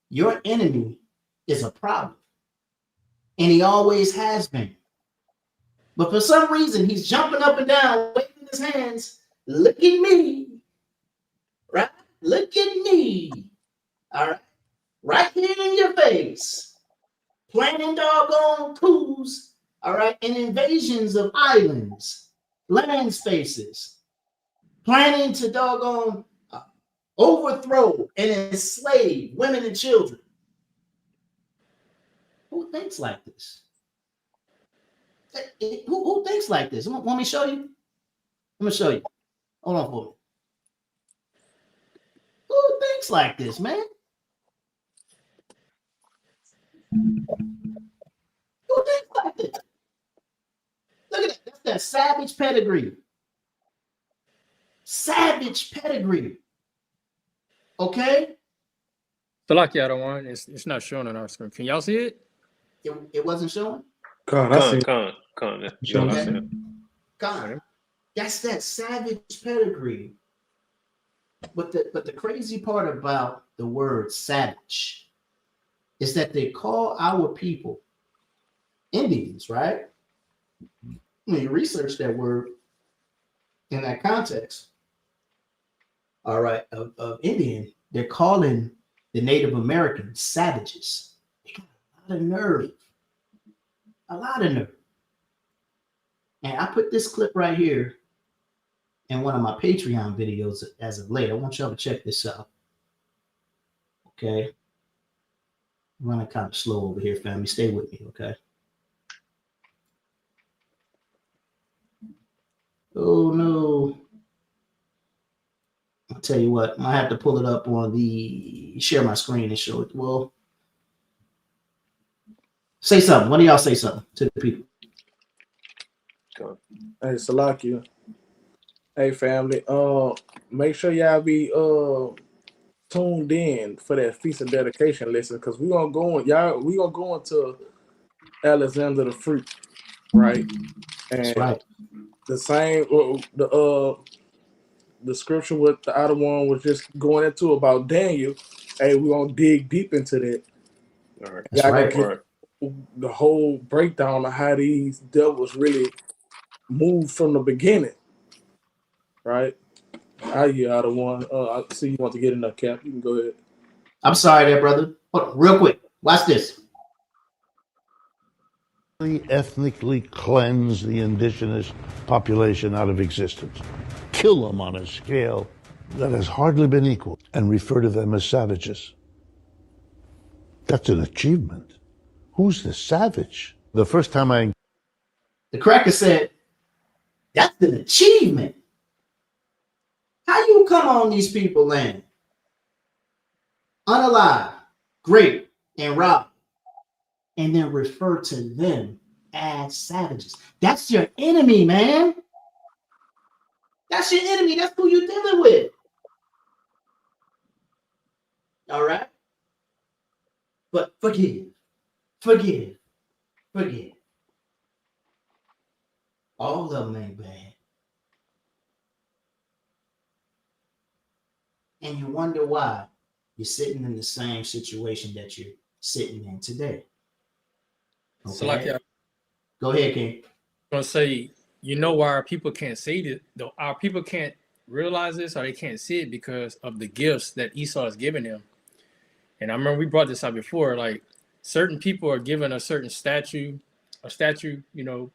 Your enemy is a problem, and he always has been. But for some reason, he's jumping up and down, waving his hands. Look at me. Right? Look at me. All right? Right here in your face. Planning doggone coups, all right, and invasions of islands, land spaces. Planning to doggone overthrow and enslave women and children. Who thinks like this? Who thinks like this? Want me to show you? I'm gonna show you. Hold on for me. Who thinks like this, man? Who thinks like this? Look at that. That's that savage pedigree. Savage pedigree. Okay? Salaki, I don't want it's not showing on our screen. Can y'all see it? It wasn't showing? Con. God. That's that savage pedigree. But the crazy part about the word savage is that they call our people Indians, right? When you research that word in that context, all right, of Indian, they're calling the Native Americans savages. They got a lot of nerve. A lot of nerve. And I put this clip right here in one of my Patreon videos as of late. I want y'all to check this out. Okay. I'm running kind of slow over here, family. Stay with me, okay? Oh, no. I'll tell you what. I have to pull it up on the share my screen and show it. Well, say something. One of y'all say something to the people. Hey, Salakia. Hey, family. Make sure y'all be tuned in for that feast of dedication lesson, because we're gonna go into Alexander the Fruit, right? And that's right. The same the scripture with the other one was just going into about Daniel. Hey, we're gonna dig deep into that. All right. That's right. Get the whole breakdown of how these devils really moved from the beginning. Right? You out of one. I see you want to get in that, Cap. You can go ahead. I'm sorry there, brother. Hold on, real quick. Watch this. Ethnically cleanse the indigenous population out of existence. Kill them on a scale that has hardly been equaled and refer to them as savages. That's an achievement. Who's the savage? The first time The cracker said, that's an achievement. How you come on these people land unalive, great, and robbed, and then refer to them as savages? That's your enemy, man. That's your enemy. That's who you're dealing with. All right? But forgive. All of them ain't bad. And you wonder why you're sitting in the same situation that you're sitting in today. Okay? So like, go ahead, King. I'm gonna say, you know why our people can't see it? Though our people can't realize this, or they can't see it because of the gifts that Esau is giving them. And I remember we brought this up before. Like, certain people are given a certain statue, you know,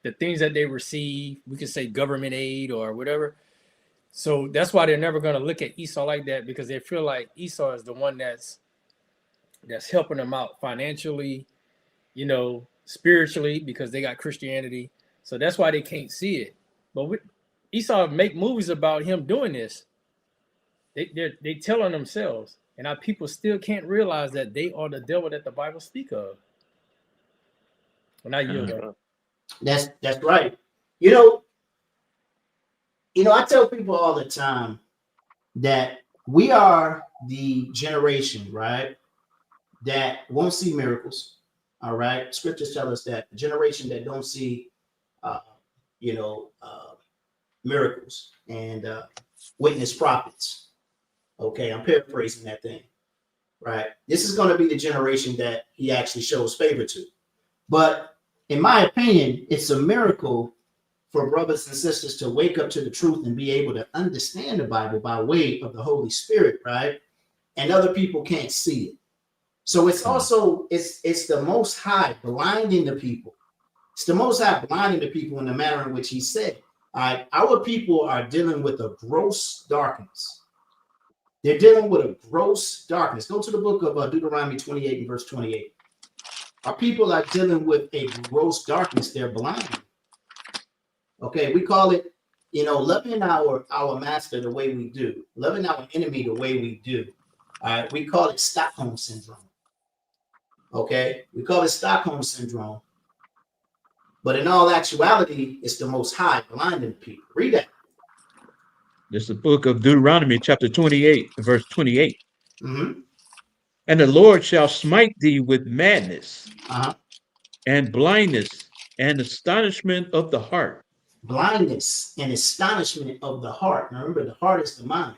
the things that they receive, we could say government aid or whatever. So that's why they're never going to look at Esau like that, because they feel like Esau is the one that's helping them out financially, you know, spiritually, because they got Christianity. So that's why they can't see it. But Esau make movies about him doing this. They tell on themselves, and our people still can't realize that they are the devil that the Bible speak of. And I yield that. That's right. You know, I tell people all the time that we are the generation, right, that won't see miracles. All right. Scriptures tell us that the generation that don't see, miracles and witness prophets. Okay. I'm paraphrasing that thing, right? This is going to be the generation that he actually shows favor to. But in my opinion, it's a miracle for brothers and sisters to wake up to the truth and be able to understand the Bible by way of the Holy Spirit, right? And other people can't see it. So it's also, it's the Most High blinding the people. It's the Most High blinding the people in the manner in which he said, all right, our people are dealing with a gross darkness. They're dealing with a gross darkness. Go to the book of Deuteronomy 28 and verse 28. Our people are dealing with a gross darkness. They're blind. Okay, we call it, loving our master the way we do, loving our enemy the way we do. All right, we call it Stockholm syndrome. Okay, we call it Stockholm syndrome, but in all actuality, it's the Most High blinding people. Read that. This is the book of Deuteronomy, chapter 28, verse 28. Mm-hmm. And the Lord shall smite thee with madness Uh-huh. and blindness and astonishment of the heart. Blindness and astonishment of the heart. Now remember, the heart is the mind.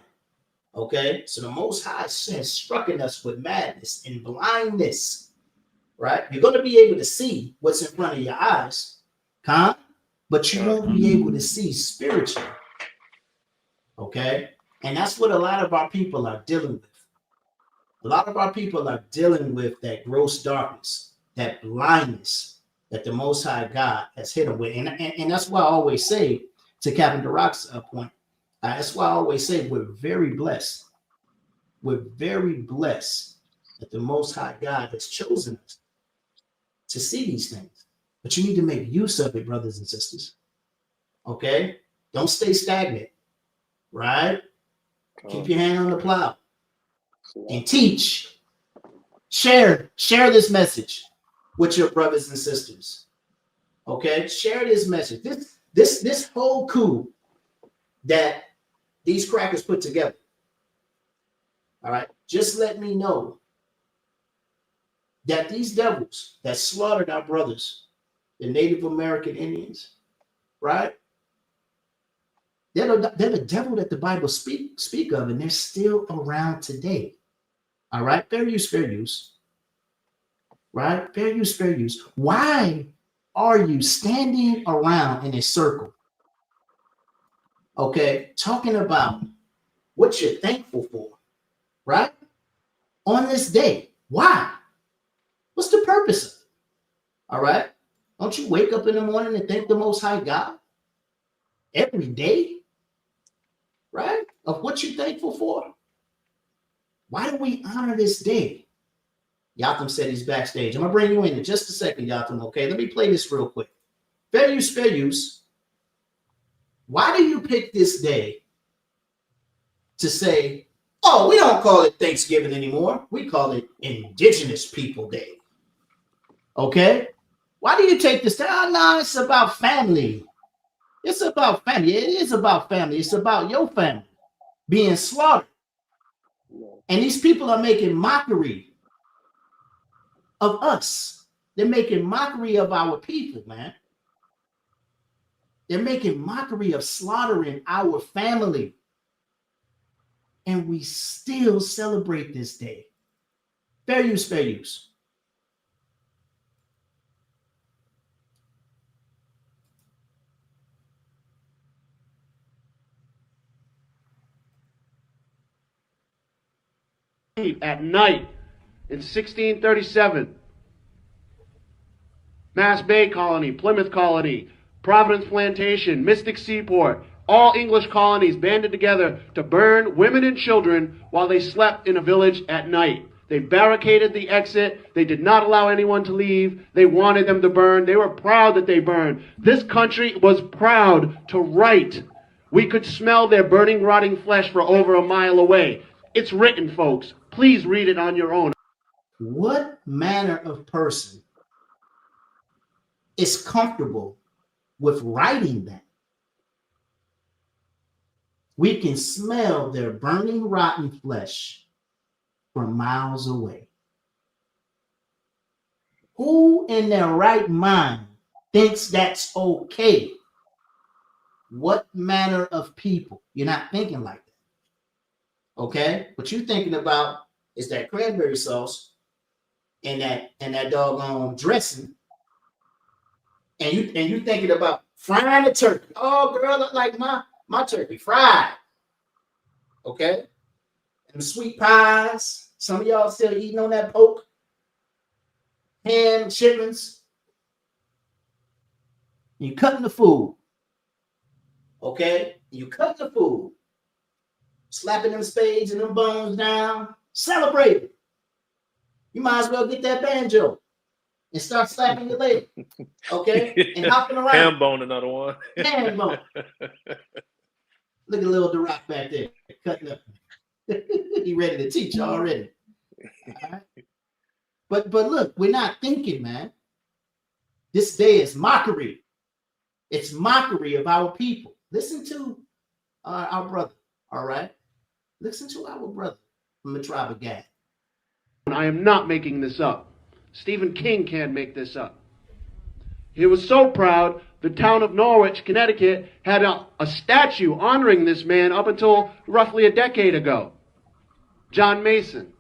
Okay, so the Most High has struck us with madness and blindness. Right? You're going to be able to see what's in front of your eyes, but you won't be able to see spiritually. Okay, and that's what a lot of our people are dealing with. A lot of our people are dealing with that gross darkness, that blindness that the Most High God has hit them with. And that's why I always say, to Captain Duroc's point, that's why I always say we're very blessed. We're very blessed that the Most High God has chosen us to see these things. But you need to make use of it, brothers and sisters. Okay? Don't stay stagnant, right? Keep your hand on the plow and teach. Share this message with your brothers and sisters. Okay? Share this message. This whole coup that these crackers put together. All right? Just let me know that these devils that slaughtered our brothers, the Native American Indians, right? They're the devil that the Bible speak of, and they're still around today. All right? Fair use, fair use. Right? Fair use, fair use. Why are you standing around in a circle? Okay, talking about what you're thankful for, right? On this day. Why? What's the purpose of it? All right? Don't you wake up in the morning and thank the Most High God every day? Right? Of what you're thankful for? Why do we honor this day? Yatham said he's backstage. I'm going to bring you in just a second, Yatham, okay? Let me play this real quick. Fair use, fair use. Why do you pick this day to say, oh, we don't call it Thanksgiving anymore. We call it Indigenous People Day. Okay? Why do you take this time? Oh, no, it's about family. It's about family. It is about family. It's about your family being slaughtered. And these people are making mockery of us. They're making mockery of our people, man. They're making mockery of slaughtering our family. And we still celebrate this day. Fair use, fair use. At night in 1637, Mass Bay Colony, Plymouth Colony, Providence Plantation, Mystic Seaport, all English colonies banded together to burn women and children while they slept in a village at night. They barricaded the exit. They did not allow anyone to leave. They wanted them to burn. They were proud that they burned. This country was proud to write. We could smell their burning, rotting flesh for over a mile away. It's written, folks. Please read it on your own. What manner of person is comfortable with writing that? We can smell their burning, rotten flesh from miles away. Who in their right mind thinks that's okay? What manner of people? You're not thinking like that. Okay? What you're thinking about is that cranberry sauce and that doggone dressing. And you thinking about frying the turkey. Oh, girl, look like my turkey fried. Okay? And the sweet pies. Some of y'all still eating on that pork. Ham, chitlins. You cutting the food. Okay? You cut the food. Slapping them spades and them bones down. Celebrate it. You might as well get that banjo and start slapping your leg, okay? And hopping around. Ham bone, another one. Ham bone. Look at little Duroc back there cutting up. He ready to teach already. All right? But look, we're not thinking, man. This day is mockery. It's mockery of our people. Listen to our brother, all right? Listen to our brother from the tribe of Gad. I am not making this up. Stephen King can't make this up. He was so proud, the town of Norwich, Connecticut, had a statue honoring this man up until roughly a decade ago. John Mason,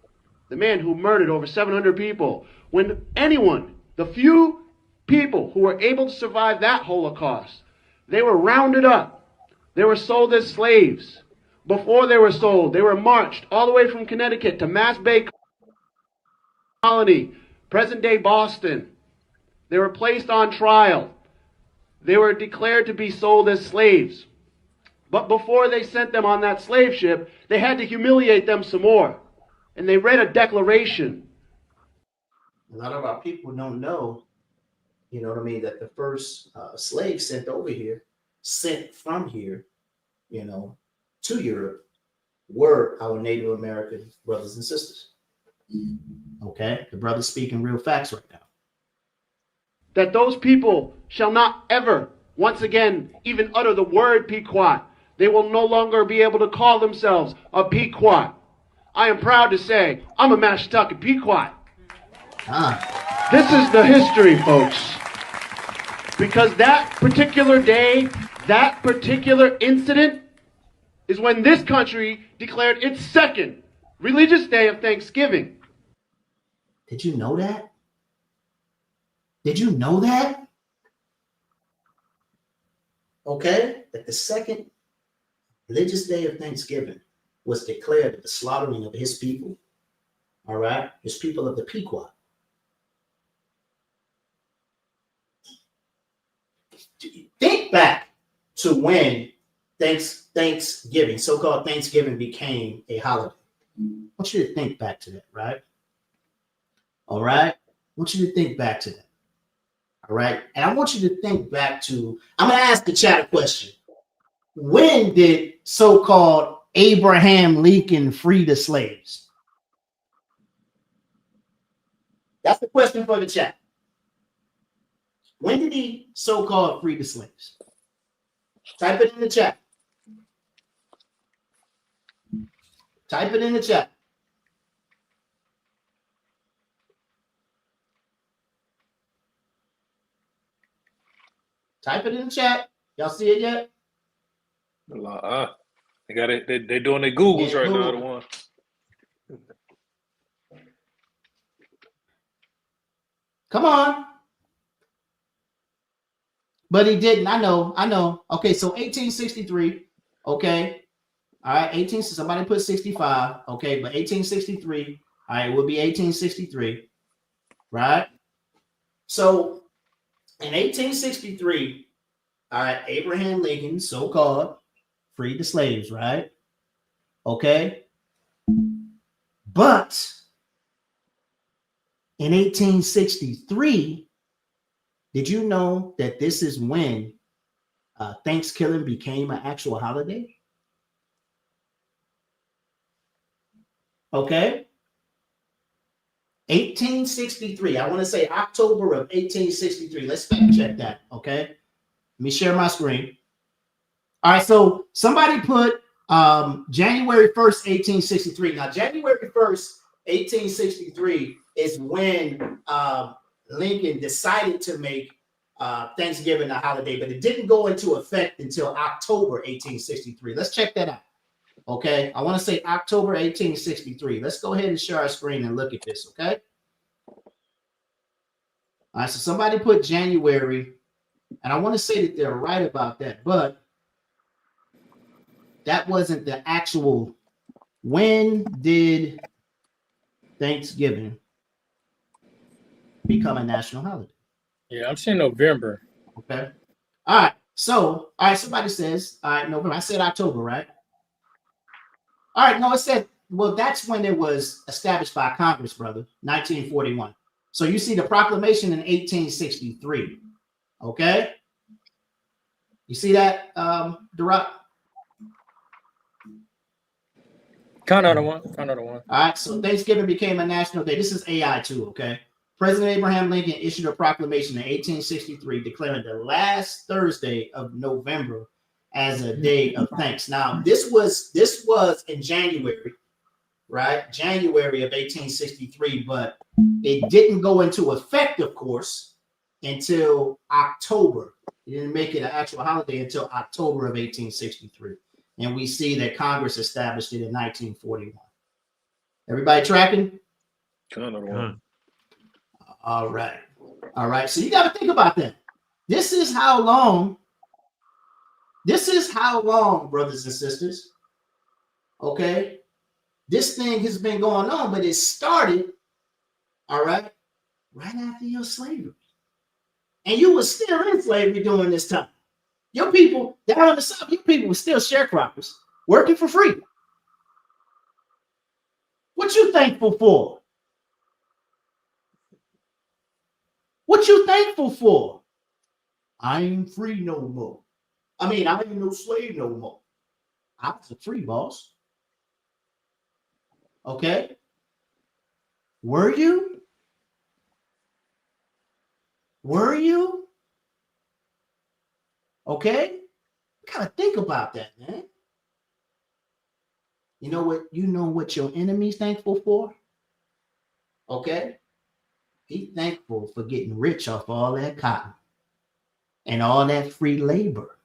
the man who murdered over 700 people. When anyone, the few people who were able to survive that Holocaust, they were rounded up. They were sold as slaves. Before they were sold, they were marched all the way from Connecticut to Mass Bay Colony, present-day Boston. They were placed on trial. They were declared to be sold as slaves. But before they sent them on that slave ship, they had to humiliate them some more. And they read a declaration. A lot of our people don't know, you know what I mean, that the first slaves sent over here, sent from here, you know, to Europe, were our Native American brothers and sisters. Okay? The brother's speaking real facts right now. That those people shall not ever, once again, even utter the word Pequot. They will no longer be able to call themselves a Pequot. I am proud to say, I'm a Mashantucket Pequot. This is the history, folks. Because that particular day, that particular incident, is when this country declared its second religious day of Thanksgiving. Did you know that? Did you know that? Okay, that the second religious day of Thanksgiving was declared the slaughtering of his people. All right, his people of the Pequot. Think back to when Thanksgiving, so-called Thanksgiving, became a holiday. I want you to think back to that, right? All right, I want you to think back to that. All right. And I want you to think back to, I'm going to ask the chat a question. When did so-called Abraham Lincoln free the slaves? That's the question for the chat. When did he so-called free the slaves? Type it in the chat. Type it in the chat. Type it in the chat. Y'all see it yet? They got it. They're doing their Googles right now. The one. Come on. But he didn't. I know. Okay, so 1863. Okay. All right. Somebody put 65. Okay, but 1863. All right, it will be 1863. Right? So in 1863, all right, Abraham Lincoln, so-called, freed the slaves, right? Okay. But in 1863, did you know that this is when Thanksgiving became an actual holiday? Okay. 1863. I want to say October of 1863. Let's fact check that. Okay. Let me share my screen. All right. So somebody put January 1st, 1863. Now, January 1st, 1863 is when Lincoln decided to make Thanksgiving a holiday, but it didn't go into effect until October 1863. Let's check that out. Okay, I want to say October 1863. Let's go ahead and share our screen and look at this, okay? All right, so somebody put January, and I want to say that they're right about that, but that wasn't the actual. When did Thanksgiving become a national holiday? Yeah, I'm saying November. Okay. All right, so, all right, somebody says, all right, November. I said October, right? All right, no, it said, well, that's when it was established by Congress, brother, 1941. So you see the proclamation in 1863. Okay? You see that, Durat? Count out of one. All right, so Thanksgiving became a national day. This is AI too, okay? President Abraham Lincoln issued a proclamation in 1863 declaring the last Thursday of November as a day of thanks. Now, this was in January, right? January of 1863, but it didn't go into effect, of course, until October. It didn't make it an actual holiday until October of 1863. And we see that Congress established it in 1941. Everybody tracking? All right. All right. So you got to think about that. This is how long, brothers and sisters, okay, this thing has been going on, but it started, all right after your slavery. And you were still in slavery during this time. Your people down in the South, your people were still sharecroppers working for free. What you thankful for? What you thankful for? I ain't free no more. I mean, I ain't no slave no more. I was a free boss. Okay? Were you? Were you? Okay? You gotta think about that, man. You know what your enemy's thankful for? Okay? He's thankful for getting rich off all that cotton and all that free labor.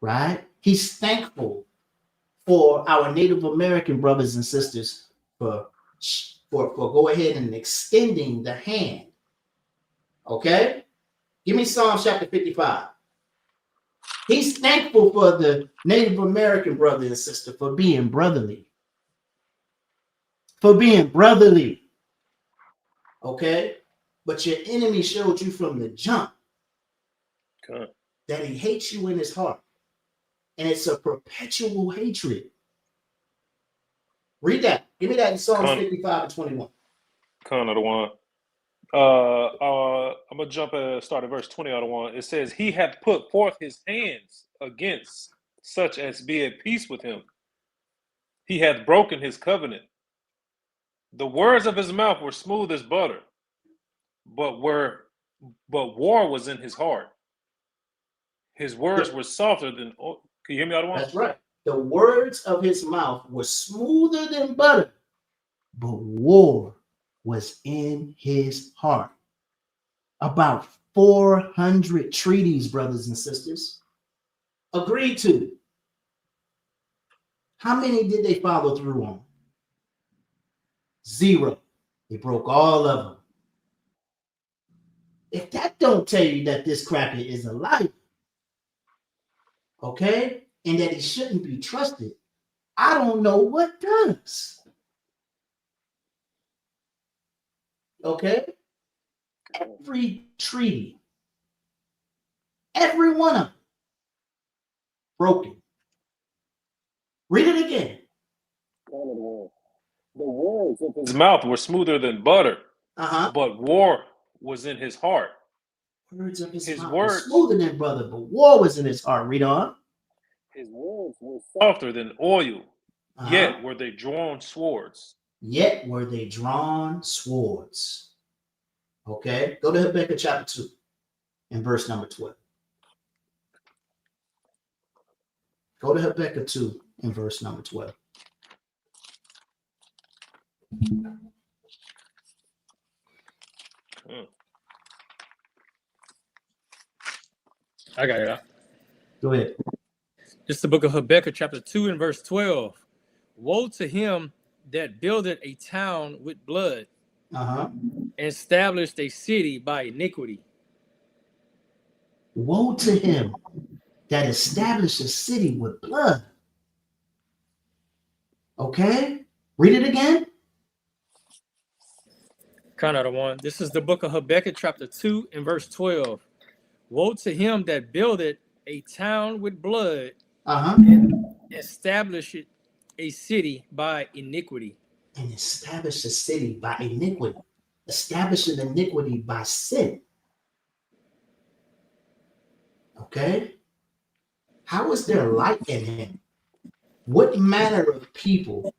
Right? He's thankful for our Native American brothers and sisters for go ahead and extending the hand. Okay? Give me Psalms chapter 55. He's thankful for the Native American brother and sister for being brotherly. For being brotherly. Okay? But your enemy showed you from the jump that he hates you in his heart. And it's a perpetual hatred. Read that. Give me that in Psalms 55 and 21. Kind of the one. I'm gonna jump and start at verse 20 out of one. It says, "He hath put forth his hands against such as be at peace with him. He hath broken his covenant. The words of his mouth were smooth as butter, but war was in his heart. His words were softer than." Can you hear me out of one? That's right. The words of his mouth were smoother than butter, but war was in his heart. About 400 treaties, brothers and sisters, agreed to. How many did they follow through on? 0. They broke all of them. If that don't tell you that this cracker is a liar, okay, and that he shouldn't be trusted, I don't know what does. Okay? Every treaty, every one of them, broken. Read it again. The words of his mouth were smoother than butter, but war was in his heart. Words of his mouth were smoother than butter, but war was in his heart. Read on. His words were softer than oil, yet were they drawn swords. Yet were they drawn swords. Okay, go to Habakkuk chapter 2 and verse number 12. Go to Habakkuk 2 and verse number 12. I got it. Go ahead. This is the book of Habakkuk, chapter 2 and verse 12. Woe to him that buildeth a town with blood, and established a city by iniquity. Woe to him that established a city with blood. Okay? Read it again. Kind of the one. This is the book of Habakkuk, chapter 2 and verse 12. Woe to him that buildeth a town with blood, and established a city by iniquity. And established a city by iniquity. establishing iniquity by sin. Okay? How is there light in him? What manner of people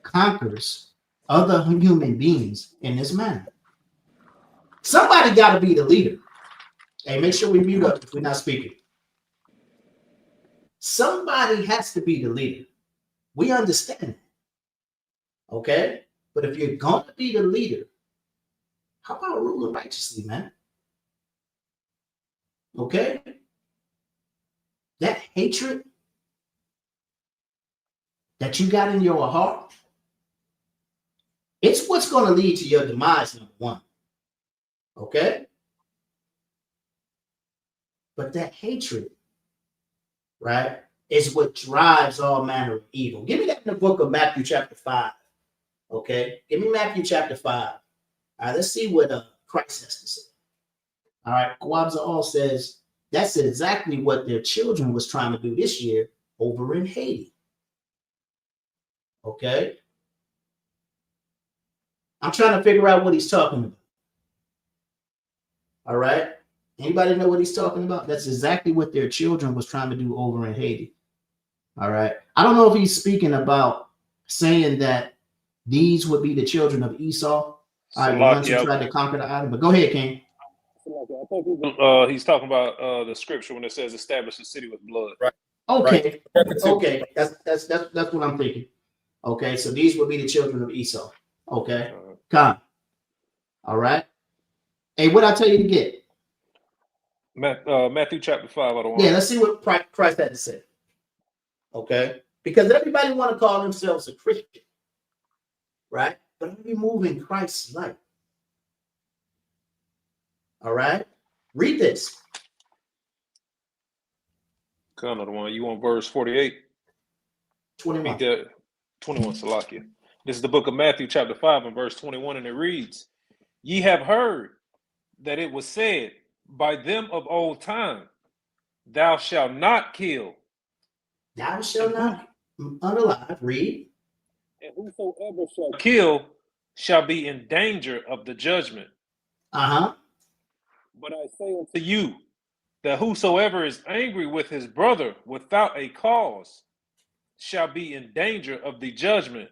conquers other human beings in this manner? Somebody got to be the leader. Hey, make sure we mute up if we're not speaking. Somebody has to be the leader. We understand. Okay? But if you're going to be the leader, how about ruling righteously, man? Okay? That hatred that you got in your heart, it's what's going to lead to your demise, number one. Okay? But that hatred, right, is what drives all manner of evil. Give me that in the book of Matthew chapter 5. Okay? Give me Matthew chapter 5. All right, let's see what Christ has to say. All right, Kwabza all says that's exactly what their children was trying to do this year over in Haiti. Okay? I'm trying to figure out what he's talking about. All right? Anybody know what he's talking about? That's exactly what their children was trying to do over in Haiti. All right? I don't know if he's speaking about saying that these would be the children of Esau. All right, the ones who tried to conquer the island. But go ahead, King. I think he's talking about the scripture when it says establish the city with blood. Right. Okay. Okay. That's what I'm thinking. Okay, so these would be the children of Esau. Okay. Come. All right. Hey, what I tell you to get? Matthew chapter 5. Yeah, let's see what Christ had to say. Okay. Because everybody want to call themselves a Christian. Right? But are we moving Christ's light? All right. Read this. Kind of the one. You want verse 48? 21. 21, Salakia. This is the book of Matthew chapter 5 and verse 21, and it reads, Ye have heard that it was said by them of old time, Thou shalt not kill. Thou shalt not unalive. Read. And whosoever shall kill shall be in danger of the judgment. Uh-huh. But I say unto you that whosoever is angry with his brother without a cause shall be in danger of the judgment.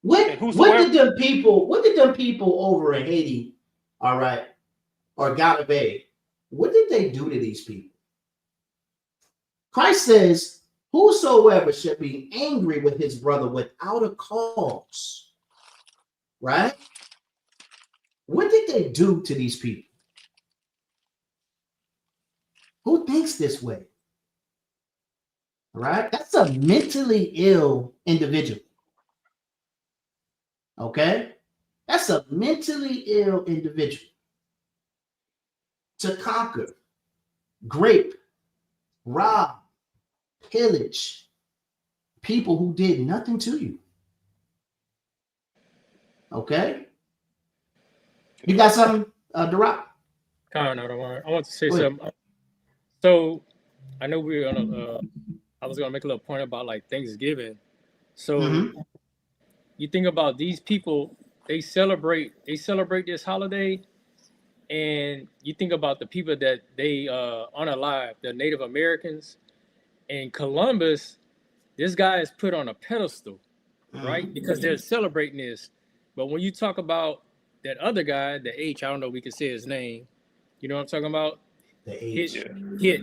What did them people over in Haiti, all right, or Ghana, what did they do to these people? Christ says, whosoever shall be angry with his brother without a cause, right? What did they do to these people? Who thinks this way? All right? That's a mentally ill individual. Okay? That's a mentally ill individual. To conquer, grape, rob, pillage people who did nothing to you. Okay? You got something, Darak? I want to say something. So I know we were gonna I was gonna make a little point about like Thanksgiving. So you think about these people, they celebrate this holiday, and you think about the people that they unalive, the Native Americans. And Columbus, this guy is put on a pedestal, right? Because they're celebrating this. But when you talk about that other guy, the H, I don't know if we can say his name. You know what I'm talking about? The H. Hit.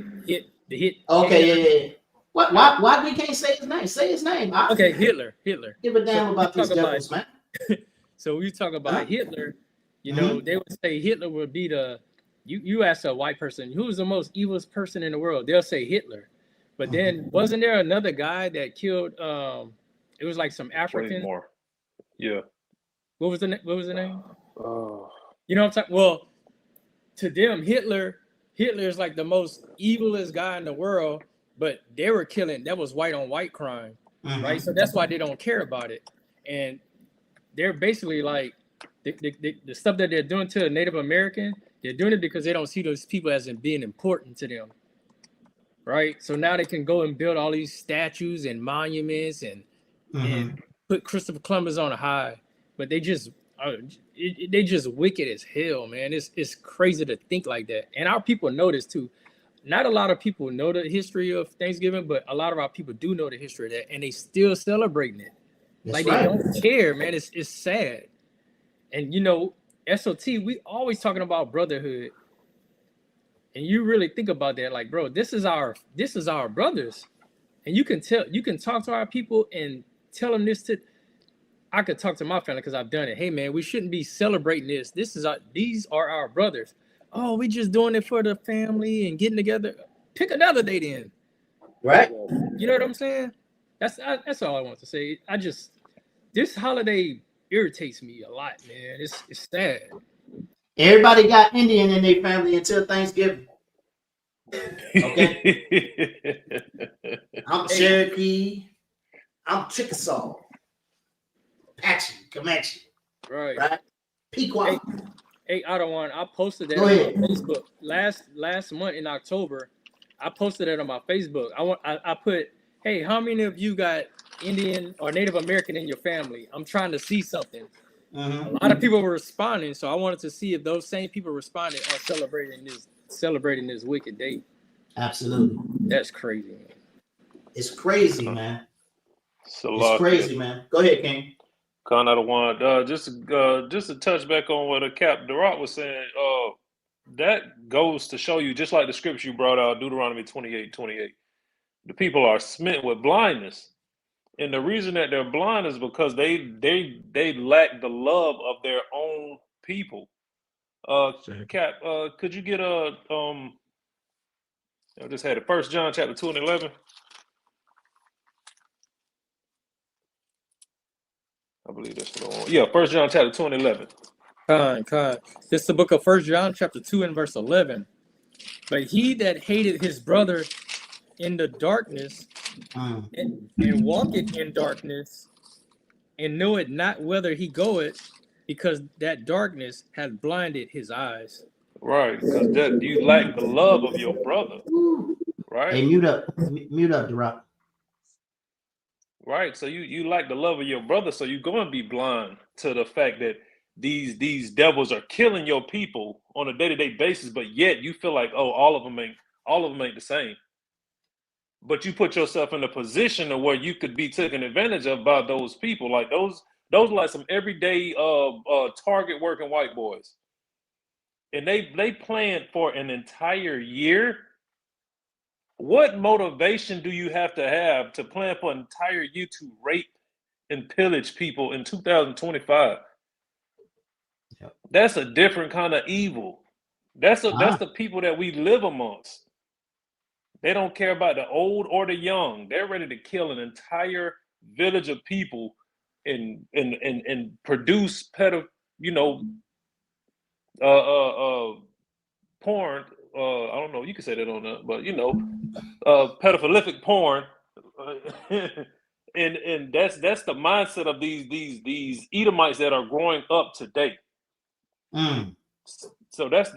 Okay, yeah. Why we can't say his name? Say his name. Okay, Hitler. Give a damn about these devils, man. So when you talk about Hitler, you know, they would say Hitler would be you ask a white person, who's the most evil person in the world? They'll say Hitler. But then wasn't there another guy that killed it was like some African? Yeah. What was the name? You know what I'm talking? Well, to them, Hitler is like the most evilest guy in the world, but they were killing, that was white on white crime, right? So that's why they don't care about it. And they're basically like the stuff that they're doing to a Native American, they're doing it because they don't see those people as being important to them, right? So now they can go and build all these statues and monuments and put Christopher Columbus on a high, but they just they just wicked as hell, man. It's crazy to think like that. And our people know this too. Not a lot of people know the history of Thanksgiving, but a lot of our people do know the history of that, and they still celebrating it. That's They right. don't care, man. It's sad. And SOT, we always talking about brotherhood. And you really think about that, like, bro, this is our brothers. And you can talk to our people and tell them this. I could talk to my family because I've done it. Hey man, we shouldn't be celebrating this. These are our brothers. Oh, we just doing it for the family and getting together. Pick another day then. Right. You know what I'm saying? That's all I want to say. This holiday irritates me a lot, man. It's sad. Everybody got Indian in their family until Thanksgiving. Okay. I'm Cherokee. I'm Chickasaw. Apache, Comanche. Right. Pequot. Hey, Adawan, I posted that Go on ahead. my Facebook last month in October. I posted that on my Facebook. I put, hey, how many of you got Indian or Native American in your family? I'm trying to see something. A lot of people were responding, so I wanted to see if those same people responded on celebrating this wicked day. Absolutely. That's crazy, man. It's crazy, man. So It's crazy, man. Go ahead, King. Con one. Just to touch back on what Cap Durant was saying, that goes to show you, just like the scripture you brought out, Deuteronomy 28:28. The people are smitten with blindness. And the reason that they're blind is because they lack the love of their own people. Cap, could you get I just had it. 1 John chapter 2 and 11. I believe that's the one. Yeah, 1 John chapter 2 and 11. This is the book of 1 John chapter 2 and verse 11. But he that hated his brother in the darkness and walketh in darkness and knoweth not whither he goeth, because that darkness hath blinded his eyes. Right, because that you lack the love of your brother. Right. Hey, mute up, Durant. Right, so you lack the love of your brother, so you're going to be blind to the fact that these devils are killing your people on a day-to-day basis, but yet you feel like, oh, all of them ain't the same. But you put yourself in a position of where you could be taken advantage of by those people, like those like some everyday target working white boys, and they planned for an entire year. What motivation do you have to plan for an entire year to rape and pillage people in 2025? Yep. That's a different kind of evil. That's the people that we live amongst. They don't care about the old or the young. They're ready to kill an entire village of people and produce porn. I don't know. You can say that on that, but pedophilic porn, and that's the mindset of these Edomites that are growing up today. So that's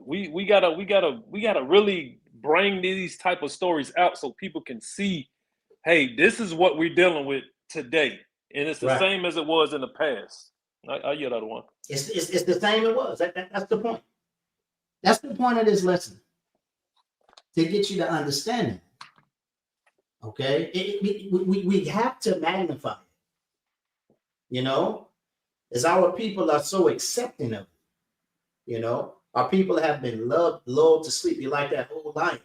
we gotta really bring these type of stories out so people can see, hey, this is what we're dealing with today, and it's the same as it was in the past. I hear that one. It's the same it was. That's the point. That's the point of this lesson, to get you to understand it. Okay, we have to magnify it. As our people are so accepting of it. Our people have been lulled to sleep. You like that whole line.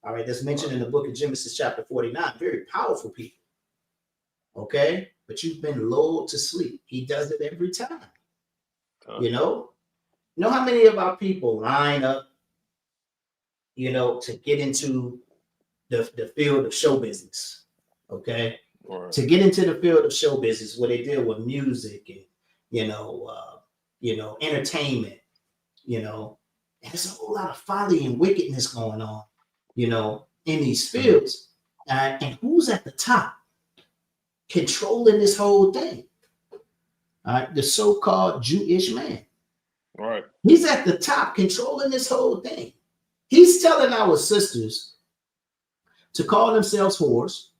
All right, that's mentioned in the book of Genesis chapter 49. Very powerful people. Okay, but you've been lulled to sleep. He does it every time. You know how many of our people line up, to get into the field of show business. Okay, to get into the field of show business where they deal with music and entertainment. There's a whole lot of folly and wickedness going on, in these fields. And who's at the top controlling this whole thing? The so-called Jewish man. Right. He's at the top controlling this whole thing. He's telling our sisters to call themselves whores.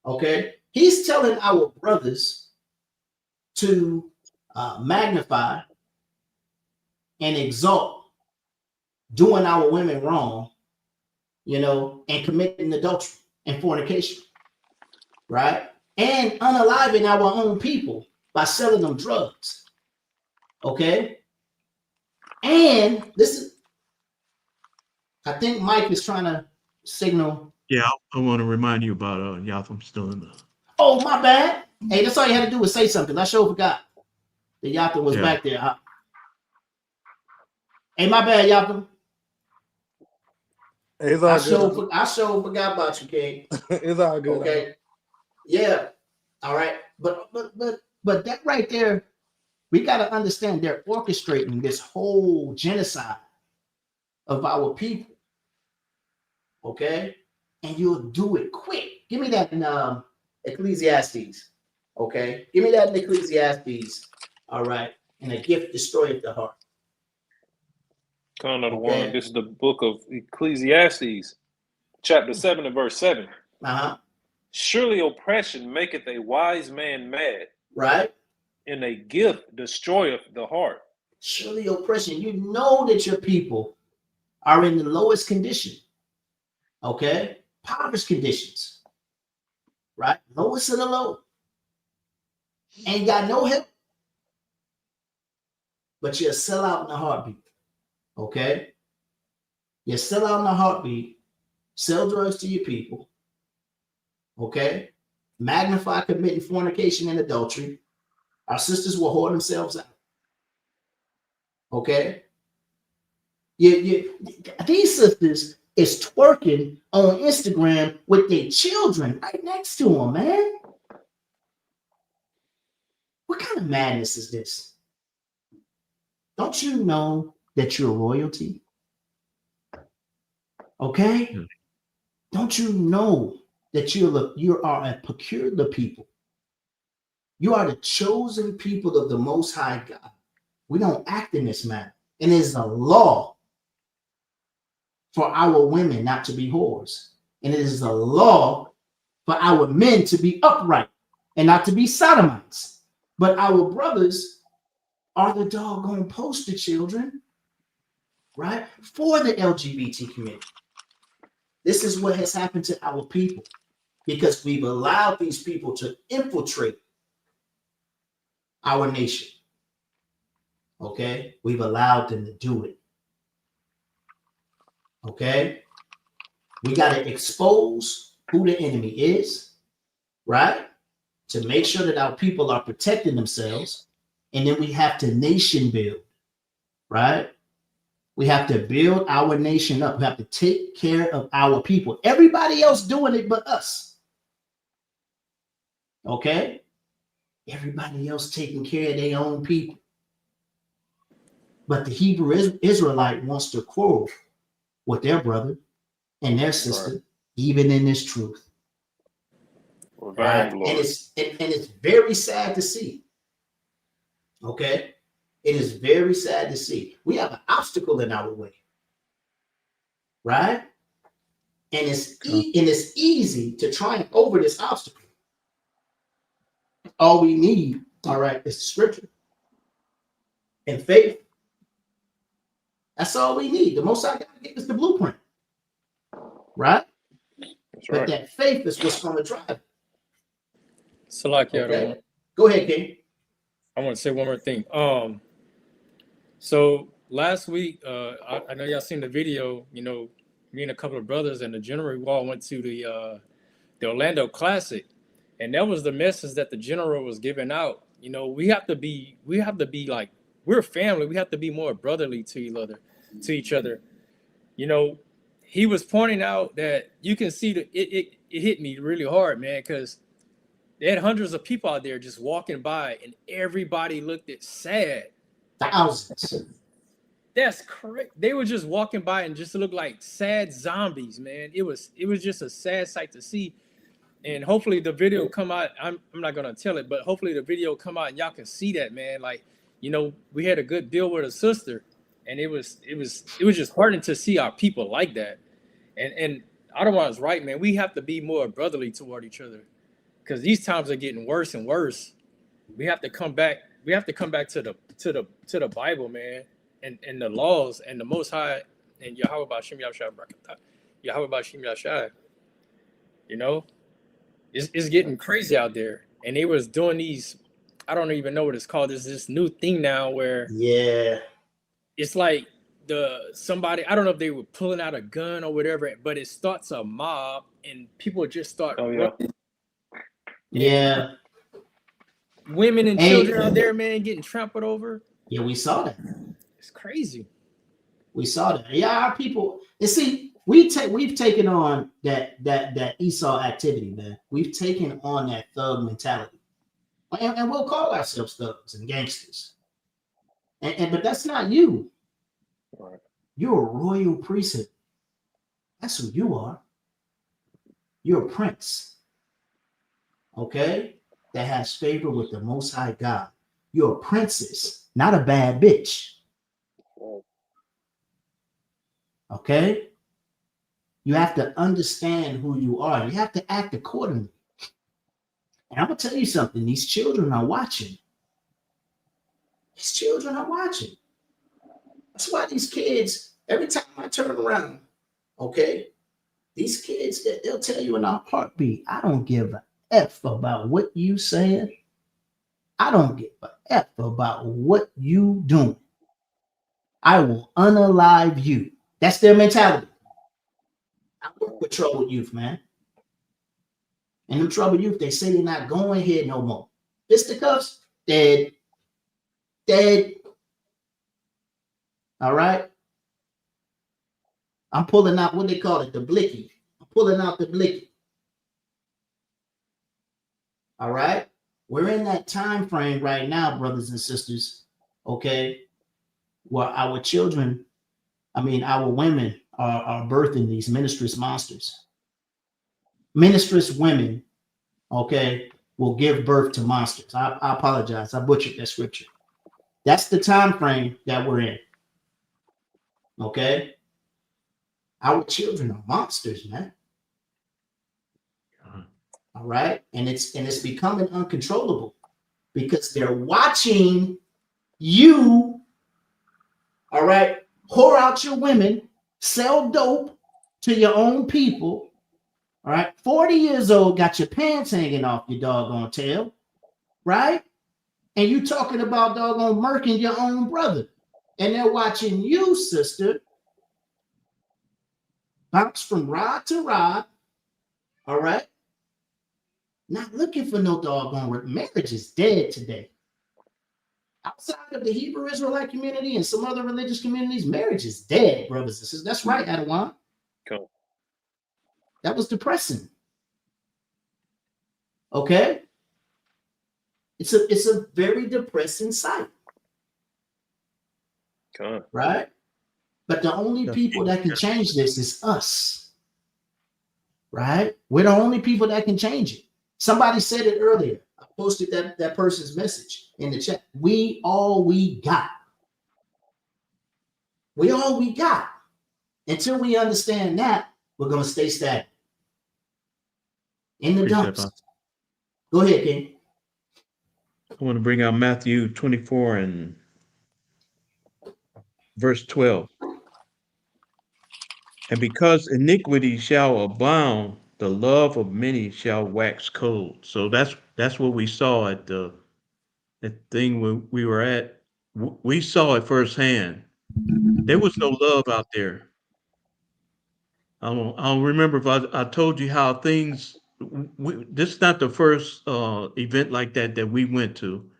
Okay. He's telling our brothers to magnify and exalt doing our women wrong, and committing adultery and fornication, right? And unaliving our own people by selling them drugs, okay? And this is, I think Mike is trying to signal. Yeah, I want to remind you about Yatham still in the. Oh, my bad. Hey, that's all you had to do was say something. I sure forgot that Yatham was back there. Hey, my bad, Yatham. It's all good. I sure forgot about you, King. It's all good. Okay. Yeah. All right. But that right there, we got to understand they're orchestrating this whole genocide of our people. Okay. And you'll do it quick. Give me that in Ecclesiastes. Okay. Give me that in Ecclesiastes. All right. And a gift destroyeth the heart. Count of the one. This is the book of Ecclesiastes, chapter 7 and verse 7. Surely oppression maketh a wise man mad. Right. And a gift destroyeth the heart. Surely oppression. You know that your people are in the lowest condition. Okay. Poverty conditions. Right. Lowest of the low. Ain't got no help. But you'll sell out in a heartbeat. Okay. You sell out in a heartbeat. Sell drugs to your people. Okay. Magnify committing fornication and adultery. Our sisters will whore themselves out. Okay. These sisters is twerking on Instagram with their children right next to them, man. What kind of madness is this? Don't you know that you're royalty? Okay? Don't you know that you are a peculiar people? You are the chosen people of the Most High God. We don't act in this manner. And it is a law for our women not to be whores. And it is a law for our men to be upright and not to be sodomites. But our brothers are the doggone poster children, right, for the LGBT community. This is what has happened to our people because we've allowed these people to infiltrate our nation. Okay? We've allowed them to do it. Okay? We got to expose who the enemy is, right? To make sure that our people are protecting themselves. And then we have to nation build, right? We have to build our nation up. We have to take care of our people. Everybody else doing it but us. Okay? Everybody else taking care of their own people. But the Hebrew Israelite wants to quarrel with their brother and their sister, even in this truth. Right? And it's very sad to see. Okay? It is very sad to see. We have an obstacle in our way. Right? And it's easy to triumph over this obstacle. All we need, all right, is scripture and faith. That's all we need. The most I got to get is the blueprint. Right? But that faith is what's going to drive it. Okay. Go ahead, King. I want to say one more thing. So last week, I know y'all seen the video, me and a couple of brothers and the general, we all went to the Orlando Classic. And that was the message that the general was giving out. We have to be like, we're family. We have to be more brotherly to each other. He was pointing out that you can see that it hit me really hard, man, because they had hundreds of people out there just walking by and everybody looked sad. Thousands. That's correct. They were just walking by and just looked like sad zombies, man. It was just a sad sight to see. And hopefully the video come out. I'm not gonna tell it, but hopefully the video come out and y'all can see that, man. Like, we had a good deal with a sister, and it was just heartening to see our people like that. And Otherwise, right, man, we have to be more brotherly toward each other, because these times are getting worse and worse. We have to come back we have to come back to the Bible, man, and the laws and the Most High and Yahweh Bashim Yahshua Barakatah. Yahweh Bashim Yahshua. You know, it's getting crazy out there. And they was doing these, I don't even know what it's called. There's this new thing now where it's like somebody, I don't know if they were pulling out a gun or whatever, but it starts a mob and people just start running. Yeah. Women and children out there, man, getting trampled over. Yeah, we saw that. It's crazy. We saw that. Yeah, our people. And see, we've taken on that Esau activity, man. We've taken on that thug mentality, and we'll call ourselves thugs and gangsters. But that's not you. You're a royal priesthood. That's who you are. You're a prince. Okay? That has favor with the Most High God. You're a princess, not a bad bitch. Okay? You have to understand who you are. You have to act accordingly. And I'm going to tell you something. These children are watching. These children are watching. That's why these kids, every time I turn around, okay, these kids, they'll tell you in a heartbeat, I don't give a F about what you said. I don't give a F about what you doing. I will unalive you. That's their mentality. I work with troubled youth, man. And them troubled youth, they say they're not going here no more. Fisticuffs, dead. Dead. All right? I'm pulling out, what they call it, the blicky. I'm pulling out the blicky. All right? We're in that time frame right now, brothers and sisters, okay, where our children, our women are birthing these ministress monsters. Ministress women, okay, will give birth to monsters. I apologize. I butchered that scripture. That's the time frame that we're in. Okay? Our children are monsters, man. All right? And it's becoming uncontrollable because they're watching you, all right, whore out your women, sell dope to your own people. All right, 40 years old, got your pants hanging off your doggone tail, right? And you talking about doggone murking your own brother. And they're watching you, sister, bounce from rod to rod, all right? Not looking for no doggone marriage is dead today. Outside of the Hebrew Israelite community and some other religious communities, marriage is dead, brothers and sisters. That's right, Adawan. Cool. That was depressing. Okay? It's a very depressing sight. Cool. Right? But the only people that can change this is us. Right? We're the only people that can change it. Somebody said it earlier. I posted that person's message in the chat. We all we got. We all we got. Until we understand that, we're going to stay stagnant. In the dumps. Go ahead, King. I want to bring out Matthew 24 and verse 12. And because iniquity shall abound, the love of many shall wax cold. So that's what we saw at the thing when we were at. We saw it firsthand. There was no love out there. I don't remember if I told you how things. This is not the first event like that we went to,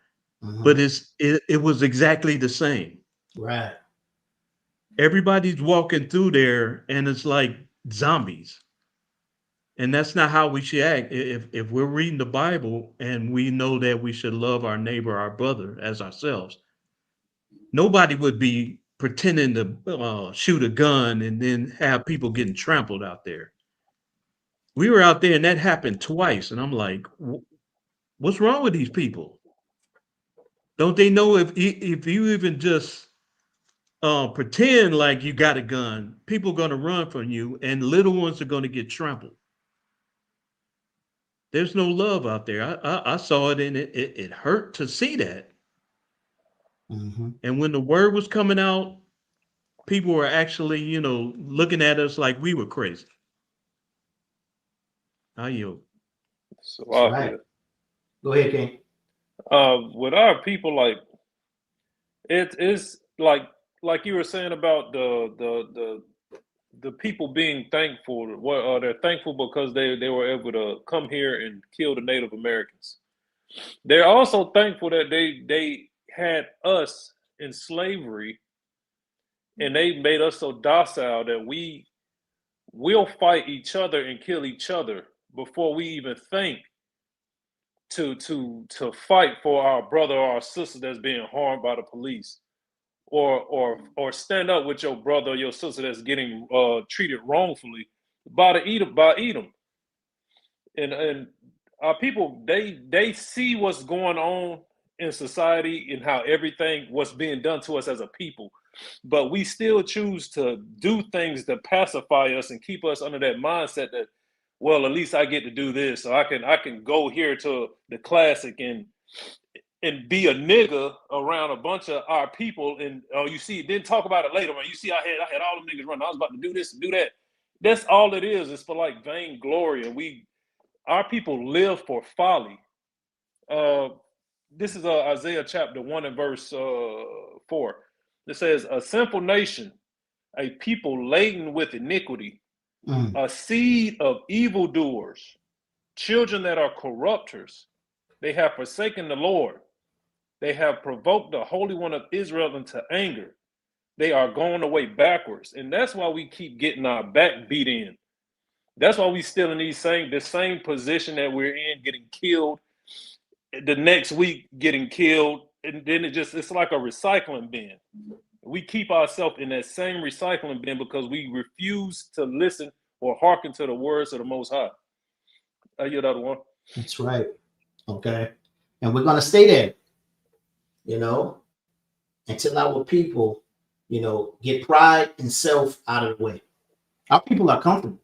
but it was exactly the same. Right. Everybody's walking through there, and it's like zombies. And that's not how we should act. If we're reading the Bible and we know that we should love our neighbor, our brother, as ourselves, nobody would be pretending to shoot a gun and then have people getting trampled out there. We were out there and that happened twice. And I'm like, what's wrong with these people? Don't they know if you even just pretend like you got a gun, people are going to run from you and little ones are going to get trampled. There's no love out there. I saw it and it hurt to see that. And when the word was coming out, people were actually, looking at us like we were crazy. I yield. So That's right. Go ahead, King. With our people, like it's like you were saying about the people being thankful. They're thankful because they were able to come here and kill the Native Americans. They're also thankful that they had us in slavery, and they made us so docile that we will fight each other and kill each other before we even think to fight for our brother or our sister that's being harmed by the police, or stand up with your brother or your sister that's getting treated wrongfully by Edom. And our people, they see what's going on in society and how what's being done to us as a people, but we still choose to do things to pacify us and keep us under that mindset that, well, at least I get to do this, so I can go here to the classic and be a nigga around a bunch of our people. And you see, then talk about it later, man. You see, I had all them niggas running. I was about to do this and do that. That's all it is. It's for like vainglory, and our people live for folly. This is Isaiah chapter 1 and verse 4. It says, "A sinful nation, a people laden with iniquity, a seed of evildoers, children that are corrupters. They have forsaken the Lord. They have provoked the Holy One of Israel into anger. They are going away backwards." And that's why we keep getting our back beat in. That's why we still in the same position that we're in, getting killed. The next week, getting killed. And then it's like a recycling bin. We keep ourselves in that same recycling bin because we refuse to listen or hearken to the words of the Most High. I hear the other one. That's right. Okay. And we're going to stay there, until our people, get pride and self out of the way. Our people are comfortable.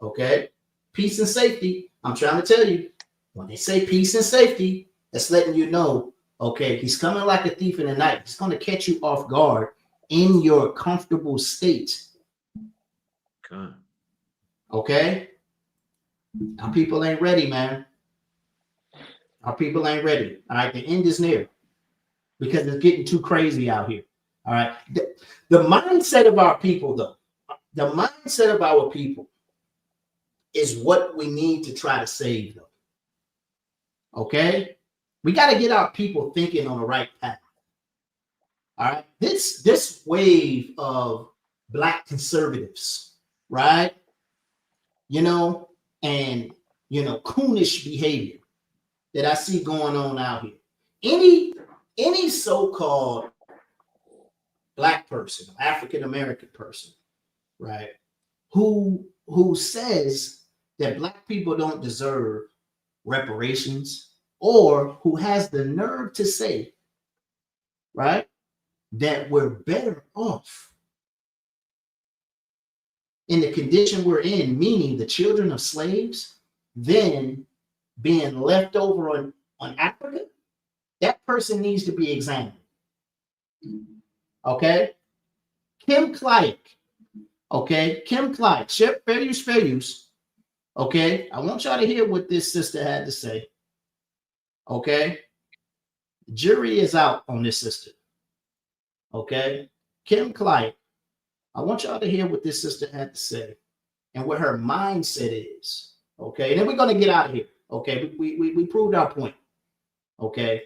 Okay. Peace and safety. I'm trying to tell you, when they say peace and safety, that's letting you know, okay, he's coming like a thief in the night. He's going to catch you off guard in your comfortable state. Okay. Our people ain't ready, man. Our people ain't ready. All right. The end is near because it's getting too crazy out here. All right. The mindset of our people, though, is what we need to try to save them. Okay? We got to get our people thinking on the right path. All right? This wave of Black conservatives, right? And coonish behavior that I see going on out here. Any so-called Black person, African American person, right? Who says that Black people don't deserve reparations, or who has the nerve to say, right, that we're better off in the condition we're in, meaning the children of slaves, than being left over on Africa, that person needs to be examined. Okay? Kim Clyde. Okay? Kim Clyde. Fair use. Okay? I want y'all to hear what this sister had to say. Okay? The jury is out on this sister. Okay? Kim Clyde. I want y'all to hear what this sister had to say and what her mindset is. Okay? And then we're going to get out of here. Okay? We proved our point. Okay?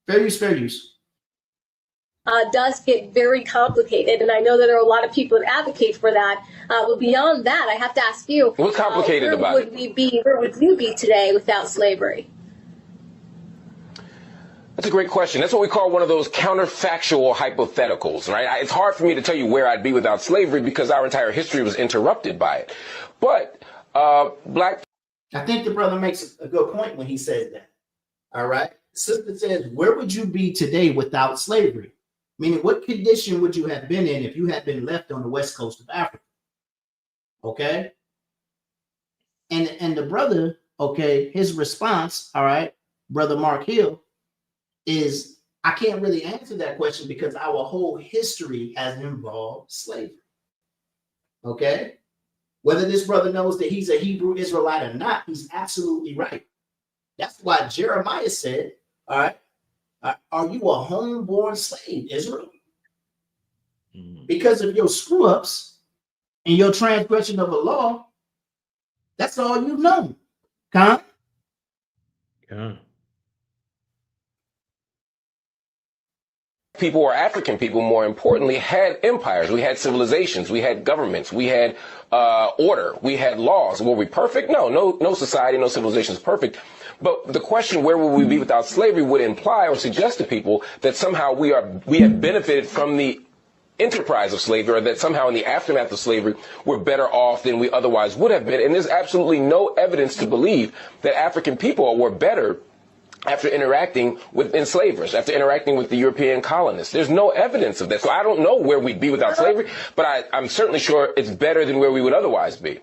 Fair use. Does get very complicated, and I know that there are a lot of people that advocate for that. But beyond that, I have to ask you, what's complicated about it? Where would you be today without slavery? That's a great question. That's what we call one of those counterfactual hypotheticals, right? It's hard for me to tell you where I'd be without slavery because our entire history was interrupted by it. But Black... I think the brother makes a good point when he says that. All right? Sister says, where would you be today without slavery? Meaning, what condition would you have been in if you had been left on the west coast of Africa? Okay? And the brother, okay, his response, all right, Brother Mark Hill, is I can't really answer that question because our whole history has involved slavery. Okay? Whether this brother knows that he's a Hebrew Israelite or not, he's absolutely right. That's why Jeremiah said, all right, are you a homeborn slave, Israel? Because of your screw ups and your transgression of the law, that's all you've known. Huh? Yeah. People, or African people more importantly, had empires. We had civilizations. We had governments. We had order. We had laws. Were we perfect? No society, no civilization is perfect. But the question, where will we be without slavery, would imply or suggest to people that somehow we have benefited from the enterprise of slavery, or that somehow in the aftermath of slavery we're better off than we otherwise would have been. And there's absolutely no evidence to believe that African people were better after interacting with enslavers, after interacting with the European colonists. There's no evidence of that. So I don't know where we'd be without slavery, but I'm certainly sure it's better than where we would otherwise be.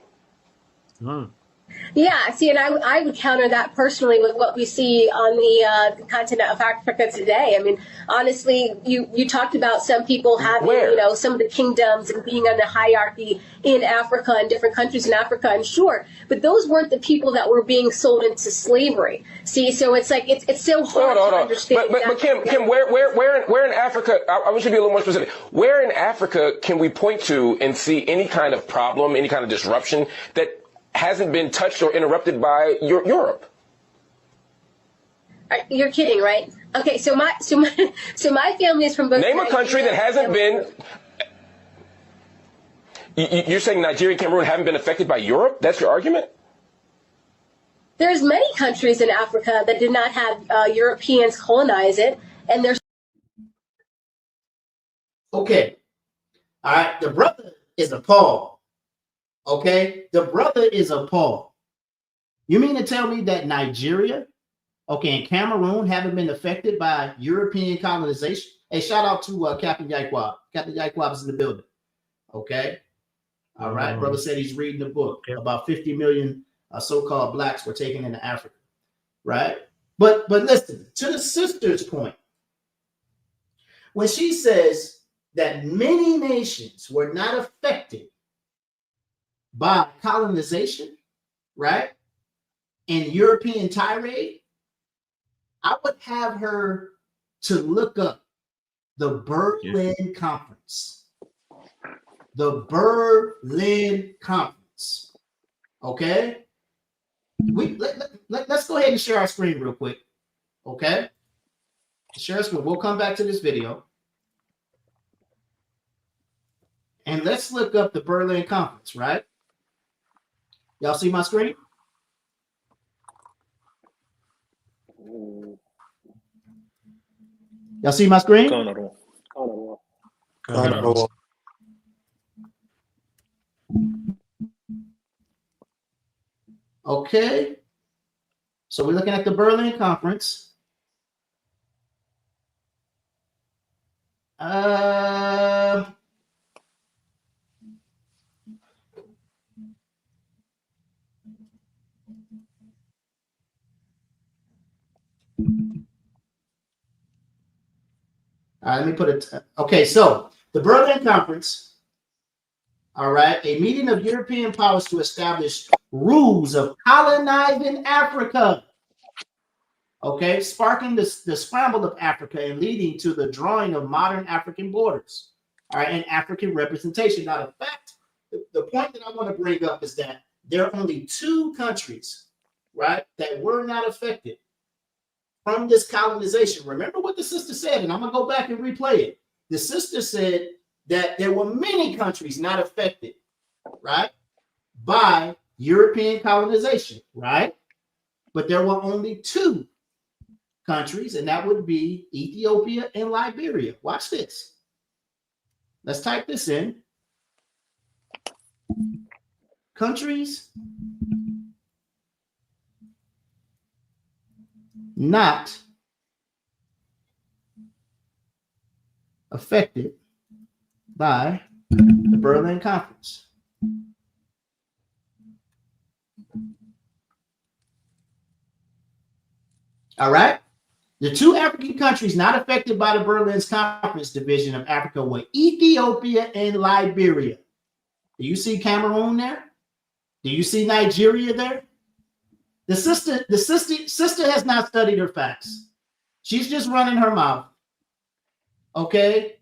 Yeah, see, and I would counter that personally with what we see on the continent of Africa today. I mean, honestly, you talked about some people having, some of the kingdoms and being on the hierarchy in Africa and different countries in Africa, and sure, but those weren't the people that were being sold into slavery. See, so it's like it's so hard to understand. But Kim, where in Africa? I want you to be a little more specific. Where in Africa can we point to and see any kind of problem, any kind of disruption that hasn't been touched or interrupted by Europe? You're kidding, right? Okay, so my family is from both. Name a country that hasn't been. You're saying Nigeria and Cameroon haven't been affected by Europe? That's your argument? There's many countries in Africa that did not have Europeans colonize it, and there's. Okay, all right. The brother is appalled. Okay, the brother is appalled. You mean to tell me that Nigeria, and Cameroon haven't been affected by European colonization? Hey, shout out to Captain Yaquab. Captain Yaquab is in the building. Okay, all right. Brother said he's reading the book. About 50 million so-called blacks were taken into Africa, right? But listen to the sister's point when she says that many nations were not affected by colonization, right? And European tirade, I would have her to look up the Berlin Conference. The Berlin Conference. Okay? Let's go ahead and share our screen real quick. Okay? Share our screen. We'll come back to this video. And let's look up the Berlin Conference, right? Y'all see my screen? Y'all see my screen? Okay. So we're looking at the Berlin Conference. All right, let me put it. Okay, so the Berlin Conference, all right, a meeting of European powers to establish rules of colonizing Africa. Okay, sparking the scramble of Africa and leading to the drawing of modern African borders, all right, and African representation. Now, the fact, the point that I want to bring up is that there are only 2 countries, right, that were not affected from this colonization. Remember what the sister said, and I'm going to go back and replay it. The sister said that there were many countries not affected, right, by European colonization, right? But there were only 2 countries, and that would be Ethiopia and Liberia. Watch this. Let's type this in. Countries not affected by the Berlin Conference. All right. The two African countries not affected by the Berlin's Conference Division of Africa were Ethiopia and Liberia. Do you see Cameroon there? Do you see Nigeria there? The sister has not studied her facts. She's just running her mouth. Okay?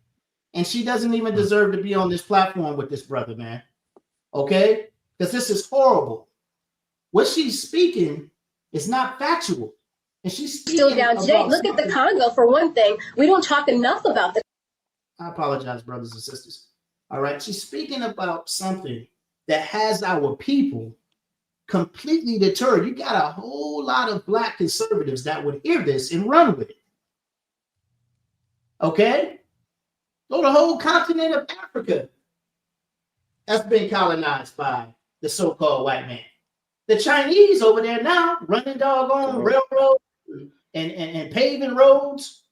And she doesn't even deserve to be on this platform with this brother, man. Okay? Because this is horrible. What she's speaking is not factual. And she's still down today. Look at the Congo for one thing. We don't talk enough about the. I apologize, brothers and sisters. All right. She's speaking about something that has our people completely deterred. You got a whole lot of black conservatives that would hear this and run with it. Okay? So the whole continent of Africa has been colonized by the so-called white man. The Chinese over there now running doggone railroads and paving roads.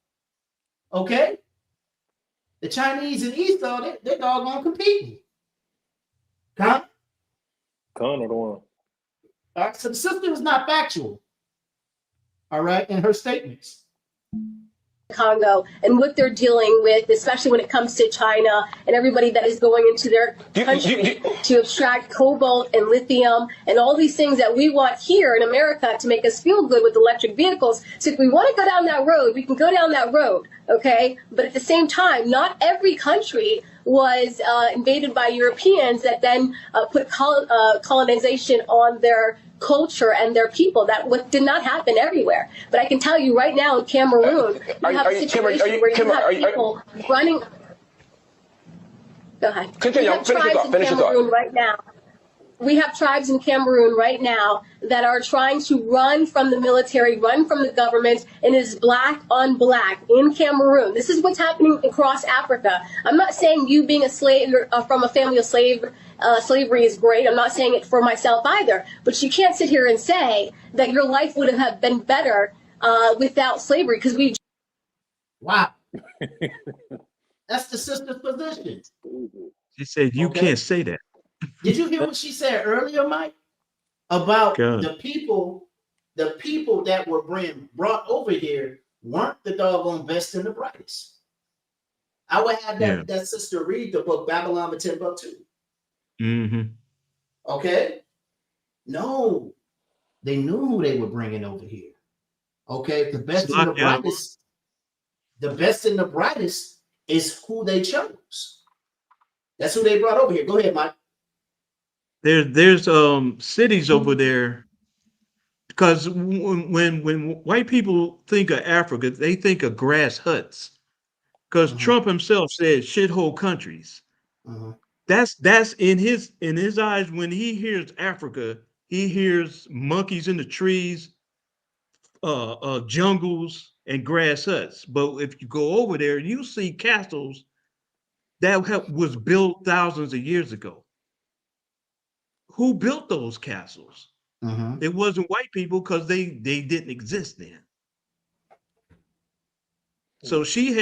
Okay? The Chinese and Esau, they're doggone competing. Con or the one. All right, so the sister is not factual. All right, in her statements. Congo and what they're dealing with, especially when it comes to China and everybody that is going into their country to extract cobalt and lithium and all these things that we want here in America to make us feel good with electric vehicles. So if we want to go down that road, we can go down that road, okay? But at the same time, not every country was invaded by Europeans that then put colonization on their culture and their people. That did not happen everywhere. But I can tell you right now in Cameroon, you have a situation where you have people running. Go ahead. Continue. Finish your thought. Right now. We have tribes in Cameroon right now that are trying to run from the military, run from the government, and it is black on black in Cameroon. This is what's happening across Africa. I'm not saying you being a slave from a family of slavery is great. I'm not saying it for myself either. But you can't sit here and say that your life would have been better without slavery because we. Wow. That's the sister's position. She said you can't say that. Did you hear what she said earlier, Mike? About the people that were brought over here weren't the doggone best and the brightest. I would have that sister read the book Babylon the Timbuktu. Mm-hmm. Okay? No. They knew who they were bringing over here. Okay? The best and the brightest is who they chose. That's who they brought over here. Go ahead, Mike. There's cities over there because when white people think of Africa, they think of grass huts. Because Trump himself said shithole countries. That's in his eyes. When he hears Africa, he hears monkeys in the trees, jungles, and grass huts. But if you go over there, you see castles that was built thousands of years ago. Who built those castles? It wasn't white people because they didn't exist then. So she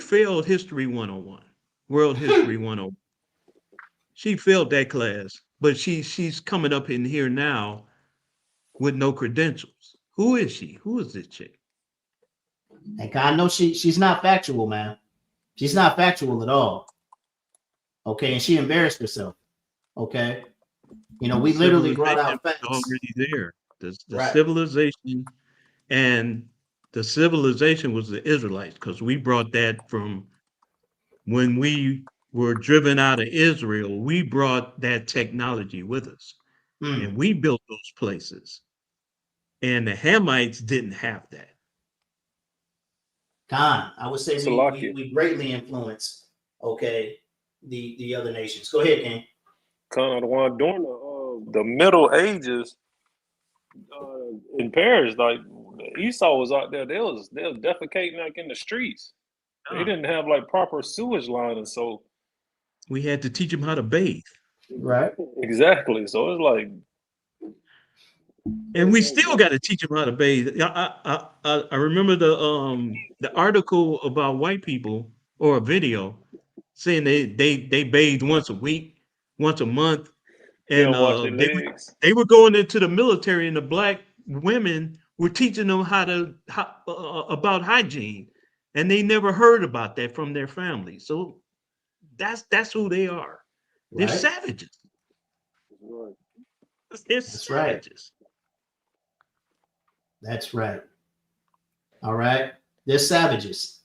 failed History 101, World History 101. She failed that class, but she's coming up in here now with no credentials. Who is she? Who is this chick? Like, I know she's not factual, man. She's not factual at all. Okay, and she embarrassed herself. Okay. You know, we literally brought out facts. Already there. The civilization, and the civilization was the Israelites, because we brought that from when we were driven out of Israel. We brought that technology with us, and we built those places. And the Hamites didn't have that. Khan, I would say we greatly influenced, okay, the other nations. Go ahead, King. Khan, during the Middle Ages in Paris, like Esau was out there, they was defecating like in the streets. They didn't have like proper sewage lines, so we had to teach them how to bathe. Right. Exactly. So it's like, and we still got to teach them how to bathe. I remember the article about white people, or a video saying they bathed once a week, once a month, and they were going into the military, and the black women We're teaching them about hygiene, and they never heard about that from their family. So that's who they are. They're Right. savages. They're savages. That's right. All right. They're savages.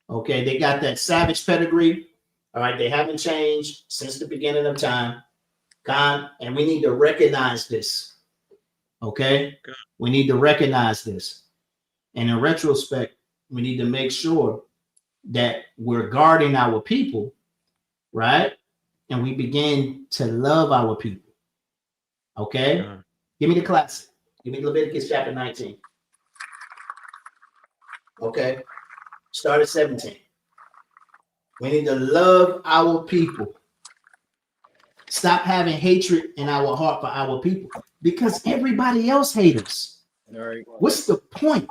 Okay. They got that savage pedigree. All right. They haven't changed since the beginning of time. God, and we need to recognize this. Okay. We need to recognize this. And in retrospect, we need to make sure that we're guarding our people, right? And we begin to love our people. Okay. Give me the classic. Give me Leviticus chapter 19. Okay. Start at 17. We need to love our people. Stop having hatred in our heart for our people because everybody else hates us. All right. What's the point?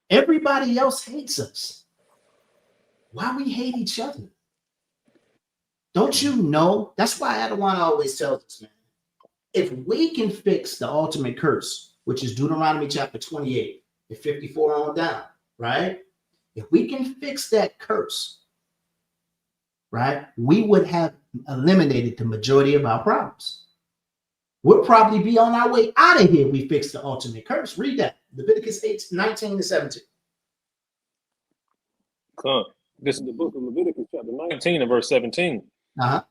Everybody else hates us. Why we hate each other? Don't you know? That's why Adawan always tells us, man, if we can fix the ultimate curse, which is Deuteronomy chapter 28 and 54 on down, right? If we can fix that curse, right, we would have eliminated the majority of our problems. We'll probably be on our way out of here if we fix the ultimate curse. Read that. Leviticus 19 to 17. Come. This is the book of Leviticus, chapter 19 and verse 17. Uh-huh.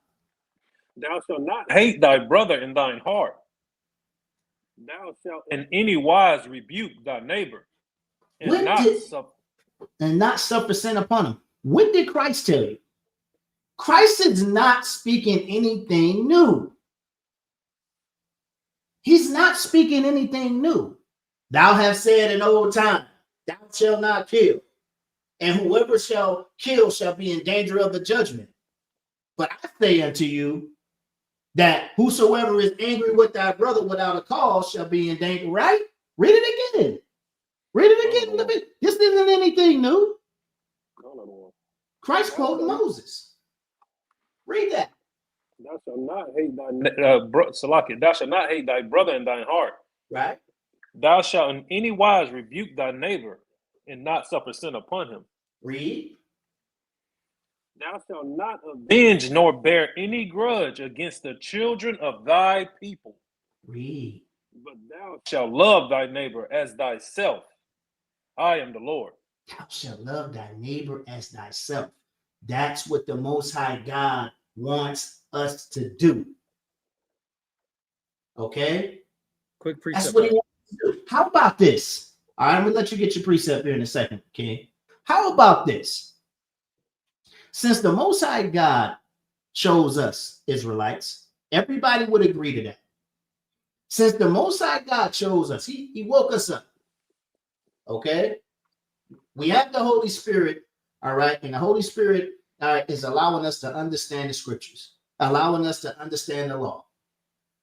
Thou shalt not hate thy brother in thine heart. Thou shalt in any wise rebuke thy neighbor, and not suffer sin upon him. What did Christ tell you? Christ is not speaking anything new. He's not speaking anything new. Thou hast said in old time, thou shalt not kill. And whoever shall kill shall be in danger of the judgment. But I say unto you that whosoever is angry with thy brother without a cause shall be in danger. Right? Read it again. Read it again. This isn't anything new. Christ quoted Moses. Read that. Thou shalt not hate thou shalt not hate thy brother in thine heart. Right. Thou shalt in any wise rebuke thy neighbor and not suffer sin upon him. Read. Thou shalt not avenge nor bear any grudge against the children of thy people. Read. But thou shalt love thy neighbor as thyself. I am the Lord. Thou shalt love thy neighbor as thyself. That's what the Most High God wants us to do. Okay? Quick precept. That's what he wants to do. How about this? All right, I'm going to let you get your precept here in a second, okay? How about this? Since the Most High God chose us, Israelites, everybody would agree to that. Since the Most High God chose us, he woke us up, okay? We have the Holy Spirit, all right? And the Holy Spirit is allowing us to understand the scriptures, allowing us to understand the law,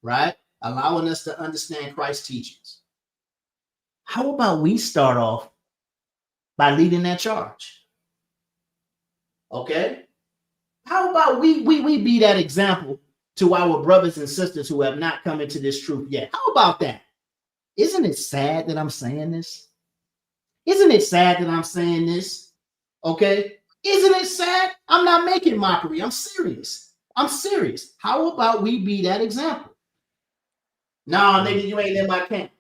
right? Allowing us to understand Christ's teachings. How about we start off by leading that charge? Okay? How about we be that example to our brothers and sisters who have not come into this truth yet? How about that? Isn't it sad that I'm saying this? Isn't it sad that I'm saying this? Okay? Isn't it sad? I'm not making mockery. I'm serious. I'm serious. How about we be that example? No, nigga, you ain't in my camp.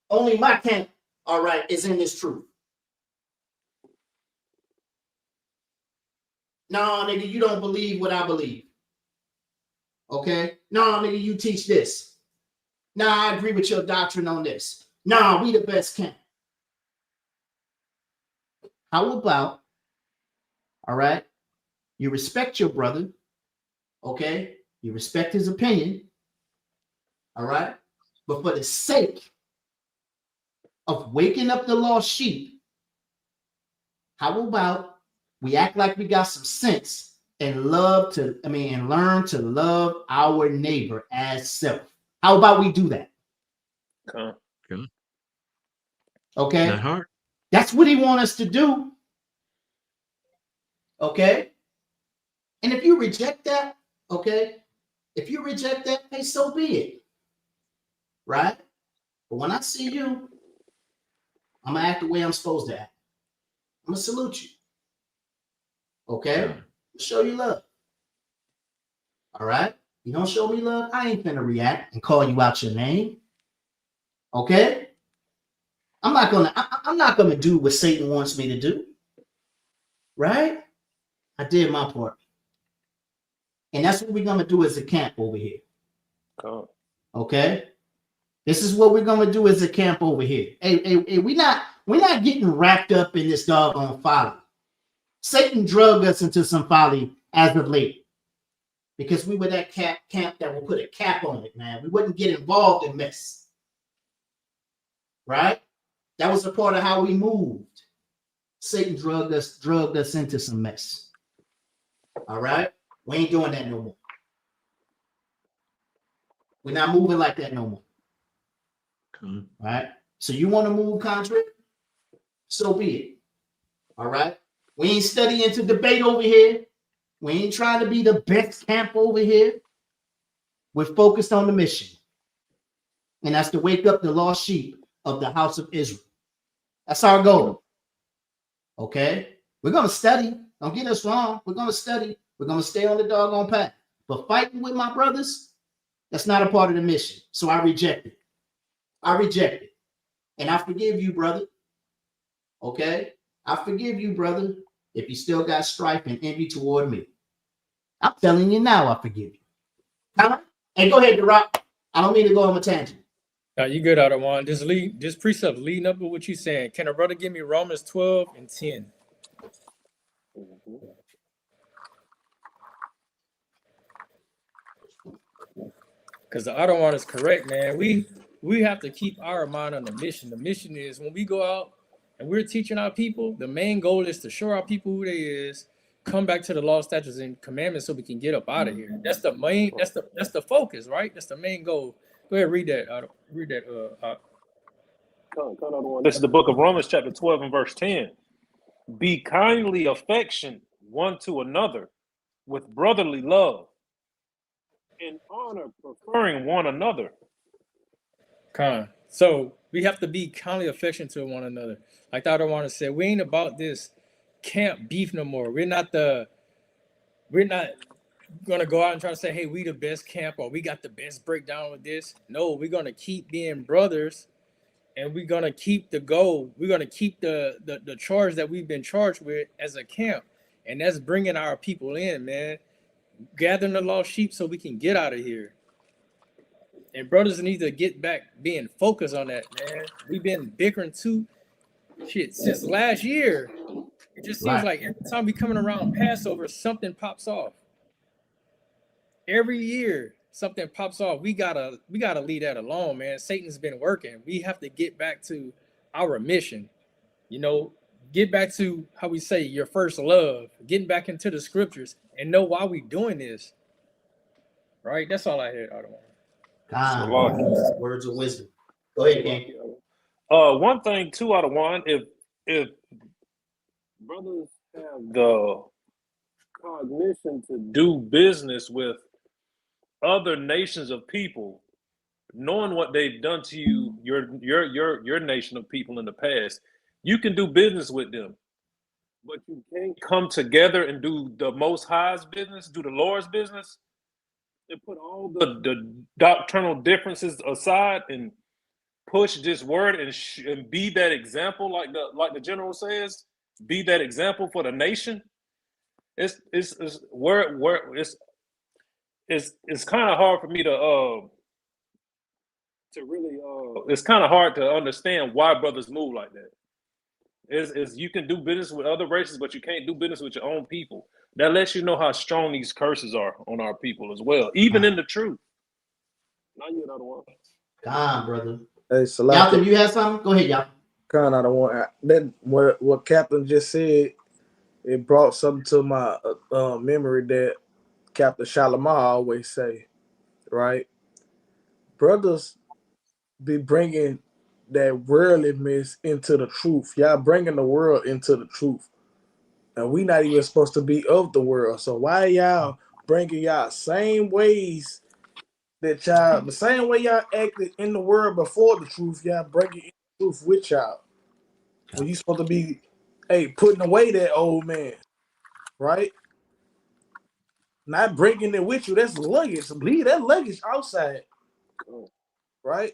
Only my camp, all right, is in this truth. No, nigga, you don't believe what I believe. Okay? No, nigga, you teach this. No, I agree with your doctrine on this. No, we the best camp. How about, all right, you respect your brother, okay? You respect his opinion, all right? But for the sake of waking up the lost sheep, how about we act like we got some sense and learn to love our neighbor as self? How about we do that? Okay. Not hard. That's what he wants us to do. Okay. And if you reject that, okay, if you reject that, hey, so be it. Right? But when I see you I'm gonna act the way I'm supposed to act. I'm gonna salute you. Okay? Show you love. All right? You don't show me love, I ain't gonna react and call you out your name. Okay? I'm not gonna do what Satan wants me to do. Right? I did my part. And that's what we're gonna do as a camp over here. Okay? This is what we're gonna do as a camp over here. Hey, we're not getting wrapped up in this doggone folly. Satan drugged us into some folly as of late. Because we were that camp that will put a cap on it, man. We wouldn't get involved in mess. Right? That was a part of how we moved. Satan drugged us into some mess. All right? We ain't doing that no more. We're not moving like that no more. All right? So you want to move contrary? So be it. All right? We ain't studying to debate over here. We ain't trying to be the best camp over here. We're focused on the mission. And that's to wake up the lost sheep of the house of Israel. That's our goal. Okay? We're going to study. Don't get us wrong. We're going to study. We're going to stay on the doggone path. But fighting with my brothers, that's not a part of the mission. So I reject it. I reject it. And I forgive you, brother. Okay? I forgive you, brother, if you still got strife and envy toward me. I'm telling you now, I forgive you. Hey, go ahead, Rock. I don't mean to go on a tangent. No, you good, Adawan. This precept leading up to what you saying. Can a brother give me Romans 12 and 10? Because the Adawan is correct, man. We have to keep our mind on the mission. The mission is when we go out and we're teaching our people, the main goal is to show our people who they is, come back to the law, statutes, and commandments so we can get up out of here. That's the main, that's the focus, right? That's the main goal. Go ahead, read that. Read that. This is the book of Romans, chapter 12 and verse 10. Be kindly affectioned one to another with brotherly love, in honor preferring one another. So we have to be kindly affectionate to one another. Like the other one said, we ain't about this camp beef no more. We're not gonna go out and try to say, hey, we the best camp or we got the best breakdown with this. No, we're gonna keep being brothers, and we're gonna keep the goal. We're gonna keep the charge that we've been charged with as a camp, and that's bringing our people in, man, gathering the lost sheep so we can get out of here. And brothers need to get back being focused on that, man. We've been bickering too since last year. It just seems like every time we coming around Passover, something pops off. Every year, something pops off. We gotta leave that alone, man. Satan's been working. We have to get back to our mission. You know, get back to how we say your first love, getting back into the scriptures and know why we doing this. Right? That's all I heard, God, words of wisdom. Go ahead, King. One thing too, Adawan, if brothers have the cognition to do business with other nations of people, knowing what they've done to you, your nation of people in the past, you can do business with them, but you can't come together and do the Most High's business, do the Lord's business, and put all the doctrinal differences aside and push this word and be that example, like the general says, be that example for the nation. It's kind of hard for me to really it's kind of hard to understand why brothers move like that. Is you can do business with other races, but you can't do business with your own people. That lets you know how strong these curses are on our people as well, even in the truth. Now you another one. God, brother. Hey, Y'all, if you have something, go ahead, y'all. I don't want that. What Captain just said, it brought something to my memory that Captain Shalimar always say, right? Brothers be bringing that worldliness into the truth. Y'all bringing the world into the truth. And we not even supposed to be of the world. So why y'all bringing y'all same ways that the same way y'all acted in the world before the truth, y'all bringing in the truth with y'all. When you supposed to be, putting away that old man, right? Not bringing it with you. That's luggage. Leave that luggage outside, right?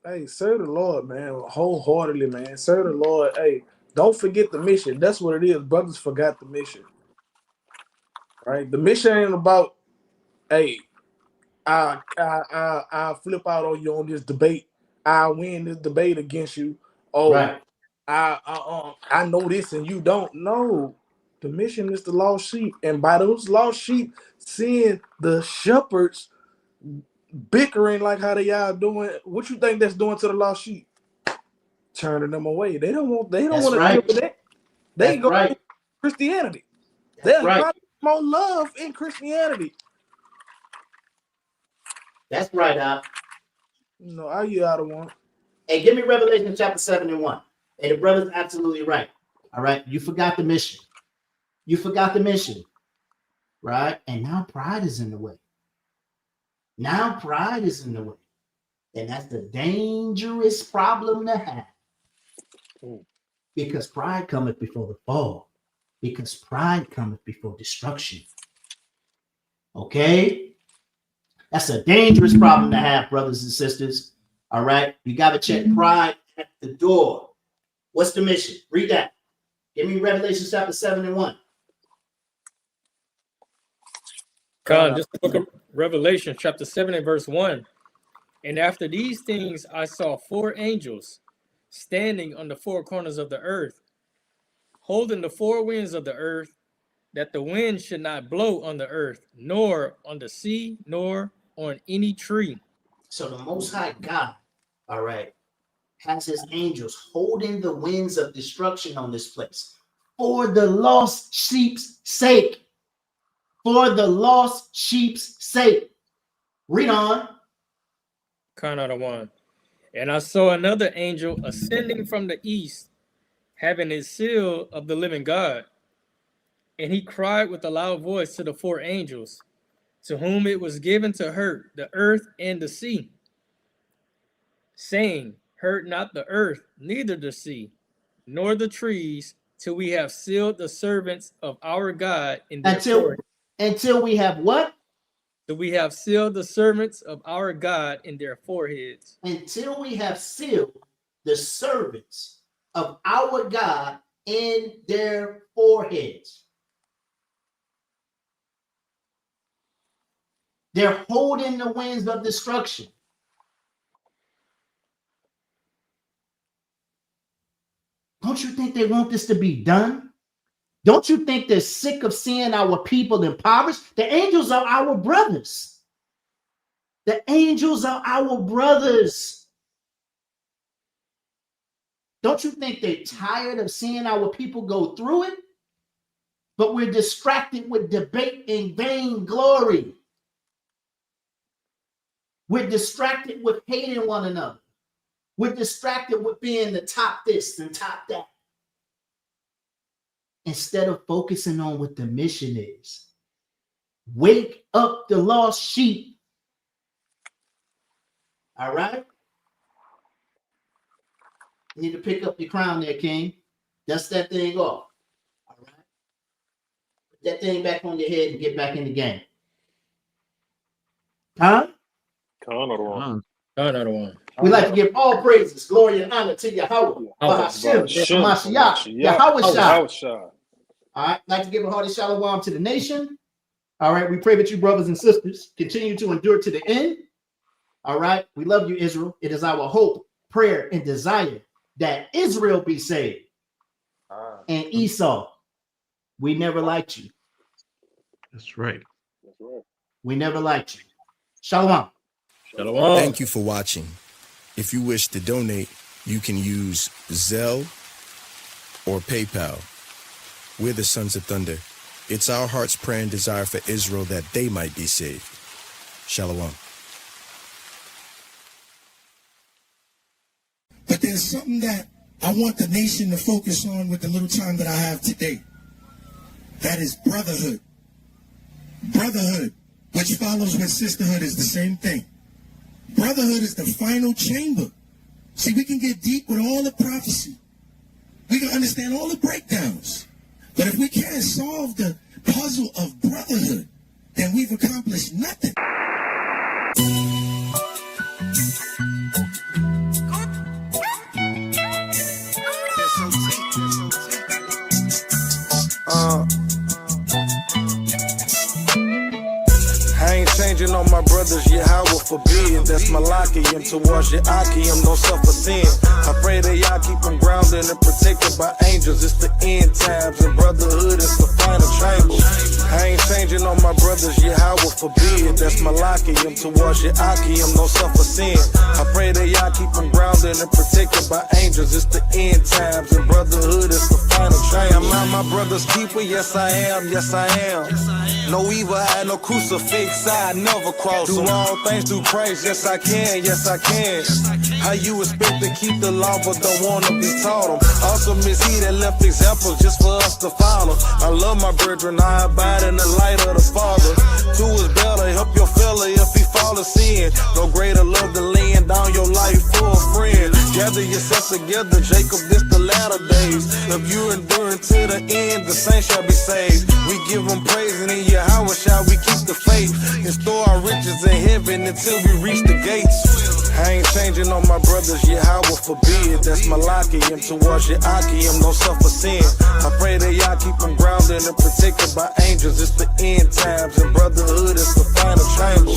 Hey, serve the Lord, man, wholeheartedly, man. Serve the Lord. Hey, don't forget the mission. That's what it is. Brothers forgot the mission, right? The mission ain't about, hey, I flip out on you on this debate. I win this debate against you. Oh, Right. I know this and you don't. No, the mission is the lost sheep, and by those lost sheep seeing the shepherds bickering like how they are doing, what you think that's doing to the lost sheep? Turning them away. They don't want. They don't That's want to right. deal with that. They That's go right. to Christianity. That's There's right. more love in Christianity. That's right, Doc. No, are you out of one? Hey, give me Revelation chapter 7 and 1. Hey, the brother's absolutely right. All right. You forgot the mission. You forgot the mission. Right? And now pride is in the way. Now pride is in the way. And that's the dangerous problem to have. Because pride cometh before the fall. Because pride cometh before destruction. Okay? That's a dangerous problem to have, brothers and sisters. All right? You got to check pride at the door. What's the mission? Read that. Give me Revelation chapter 7 and 1. Con, just the book of Revelation, chapter 7 and verse 1. And after these things, I saw 4 angels standing on the 4 corners of the earth, holding the 4 winds of the earth, that the wind should not blow on the earth, nor on the sea, nor on any tree. So the Most High God, all right, has his angels holding the winds of destruction on this place for the lost sheep's sake. For the lost sheep's sake. Read on. Con out of 1. And I saw another angel ascending from the east, having his seal of the living God. And he cried with a loud voice to the 4 angels, to whom it was given to hurt the earth and the sea, saying, hurt not the earth, neither the sea, nor the trees, till we have sealed the servants of our God in their foreheads. Until we have what? Till we have sealed the servants of our God in their foreheads. Until we have sealed the servants of our God in their foreheads. They're holding the winds of destruction. Don't you think they want this to be done? Don't you think they're sick of seeing our people impoverished? The angels are our brothers. The angels are our brothers. Don't you think they're tired of seeing our people go through it? But we're distracted with debate and vainglory. We're distracted with hating one another. We're distracted with being the top this and top that. Instead of focusing on what the mission is. Wake up the lost sheep. All right? You need to pick up your crown there, King. Dust that thing off. All right? Put that thing back on your head and get back in the game. Huh? Con out of 1. Con out of 1. We like to give all praises, glory, and honor to Yahweh. Mashiach, Yahweh Shai. All right, like to give a hearty shalom to the nation. All right, we pray that you, brothers and sisters, continue to endure to the end. All right, we love you, Israel. It is our hope, prayer, and desire that Israel be saved. And Esau, we never liked you. That's right. We never liked you. Shalom. Shalom. Thank you for watching. If you wish to donate, you can use Zelle or PayPal. We're the Sons of Thunder. It's our heart's prayer and desire for Israel that they might be saved. Shalom. But there's something that I want the nation to focus on with the little time that I have today. That is brotherhood. Brotherhood, which follows with sisterhood, is the same thing. Brotherhood is the final chamber. See, we can get deep with all the prophecy. we can understand all the breakdowns. But if we can't solve the puzzle of brotherhood, then we've accomplished nothing. I ain't changing on my brothers, Yahweh forbid. That's Malachiam towards Yakim, don't suffer sin. I pray that y'all keep them grounded and protected by angels. It's the end times and brotherhood is the final chamber. I ain't changing on my brothers, Yahweh forbid. That's Malachiam towards Yakim, don't suffer sin. I pray that y'all keep them grounded and protected by angels. It's the end times and brotherhood is the final chamber. Am I my brother's keeper? Yes I am, yes I am. No evil eye, no crucifix, I never cross. Do all things through Christ, yes I can, yes I can. How you expect to keep the law but don't want to be taught them? Awesome is he that left examples just for us to follow. I love my brethren, I abide in the light of the Father. Two is better, help your fella if he fall to sin. No greater love than laying down your life for a friend. Gather yourselves together, Jacob, this the latter days. If you enduring to the end, the saints shall be saved. We give them praise and in Yahweh shall we keep the faith. And store our riches in heaven until we reach the gates. I ain't changing on my brothers, Yahweh forbid. That's Malachiam towards Yakim, don't suffer sin. I pray that y'all keep them grounded and protected by angels. It's the end times and brotherhood is the final chamber.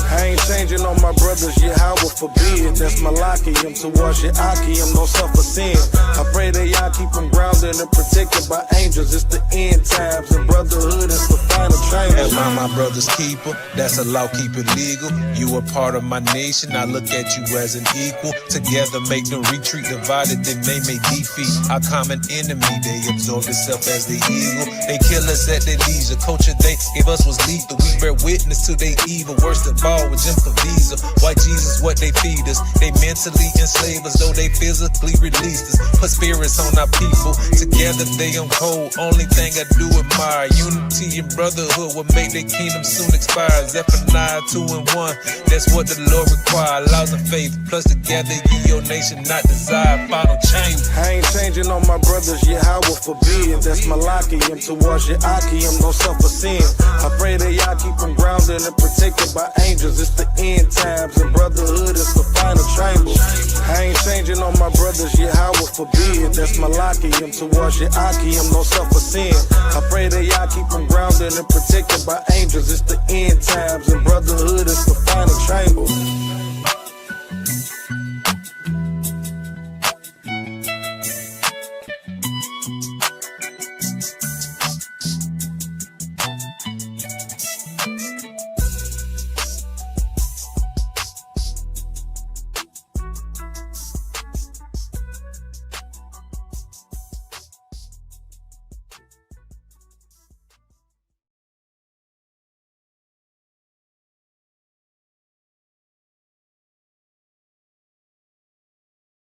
I ain't changing on my brothers, Yahweh forbid. That's Malachiam towards Yakim, don't suffer sin. I pray that y'all keep them grounded and protected by angels. It's the end times and brotherhood is the final chamber. Am I my brother's keeper? That's a law, keep it legal. You are part of my nation, I look at you as an equal. Together make them retreat, divided then they may defeat our common enemy. They absorb itself as the eagle. They kill us at their leisure. Culture they gave us was lethal. We bear witness to their evil. Worst of all with Jim for visa. White Jesus what they feed us. They mentally enslave us though they physically released us. Put spirits on our people. Together they on cold. Only thing I do admire. Unity and brotherhood will make their kingdom soon expire. Zephaniah 2 and 1. That's what the Lord requires. Laws of faith, plus together ye your nation not desire. Final change. I ain't changing on my brothers, Yahweh forbid. That's Malachiam towards Yakim, don't suffer sin. I pray that y'all keep them grounded and protected by angels. It's the end times and brotherhood is the final chamber. I ain't changing on my brothers, Yahweh forbid. That's Malachiam towards Yakim, don't suffer sin. I pray that y'all keep them grounded and protected by angels. It's the end times and brotherhood is the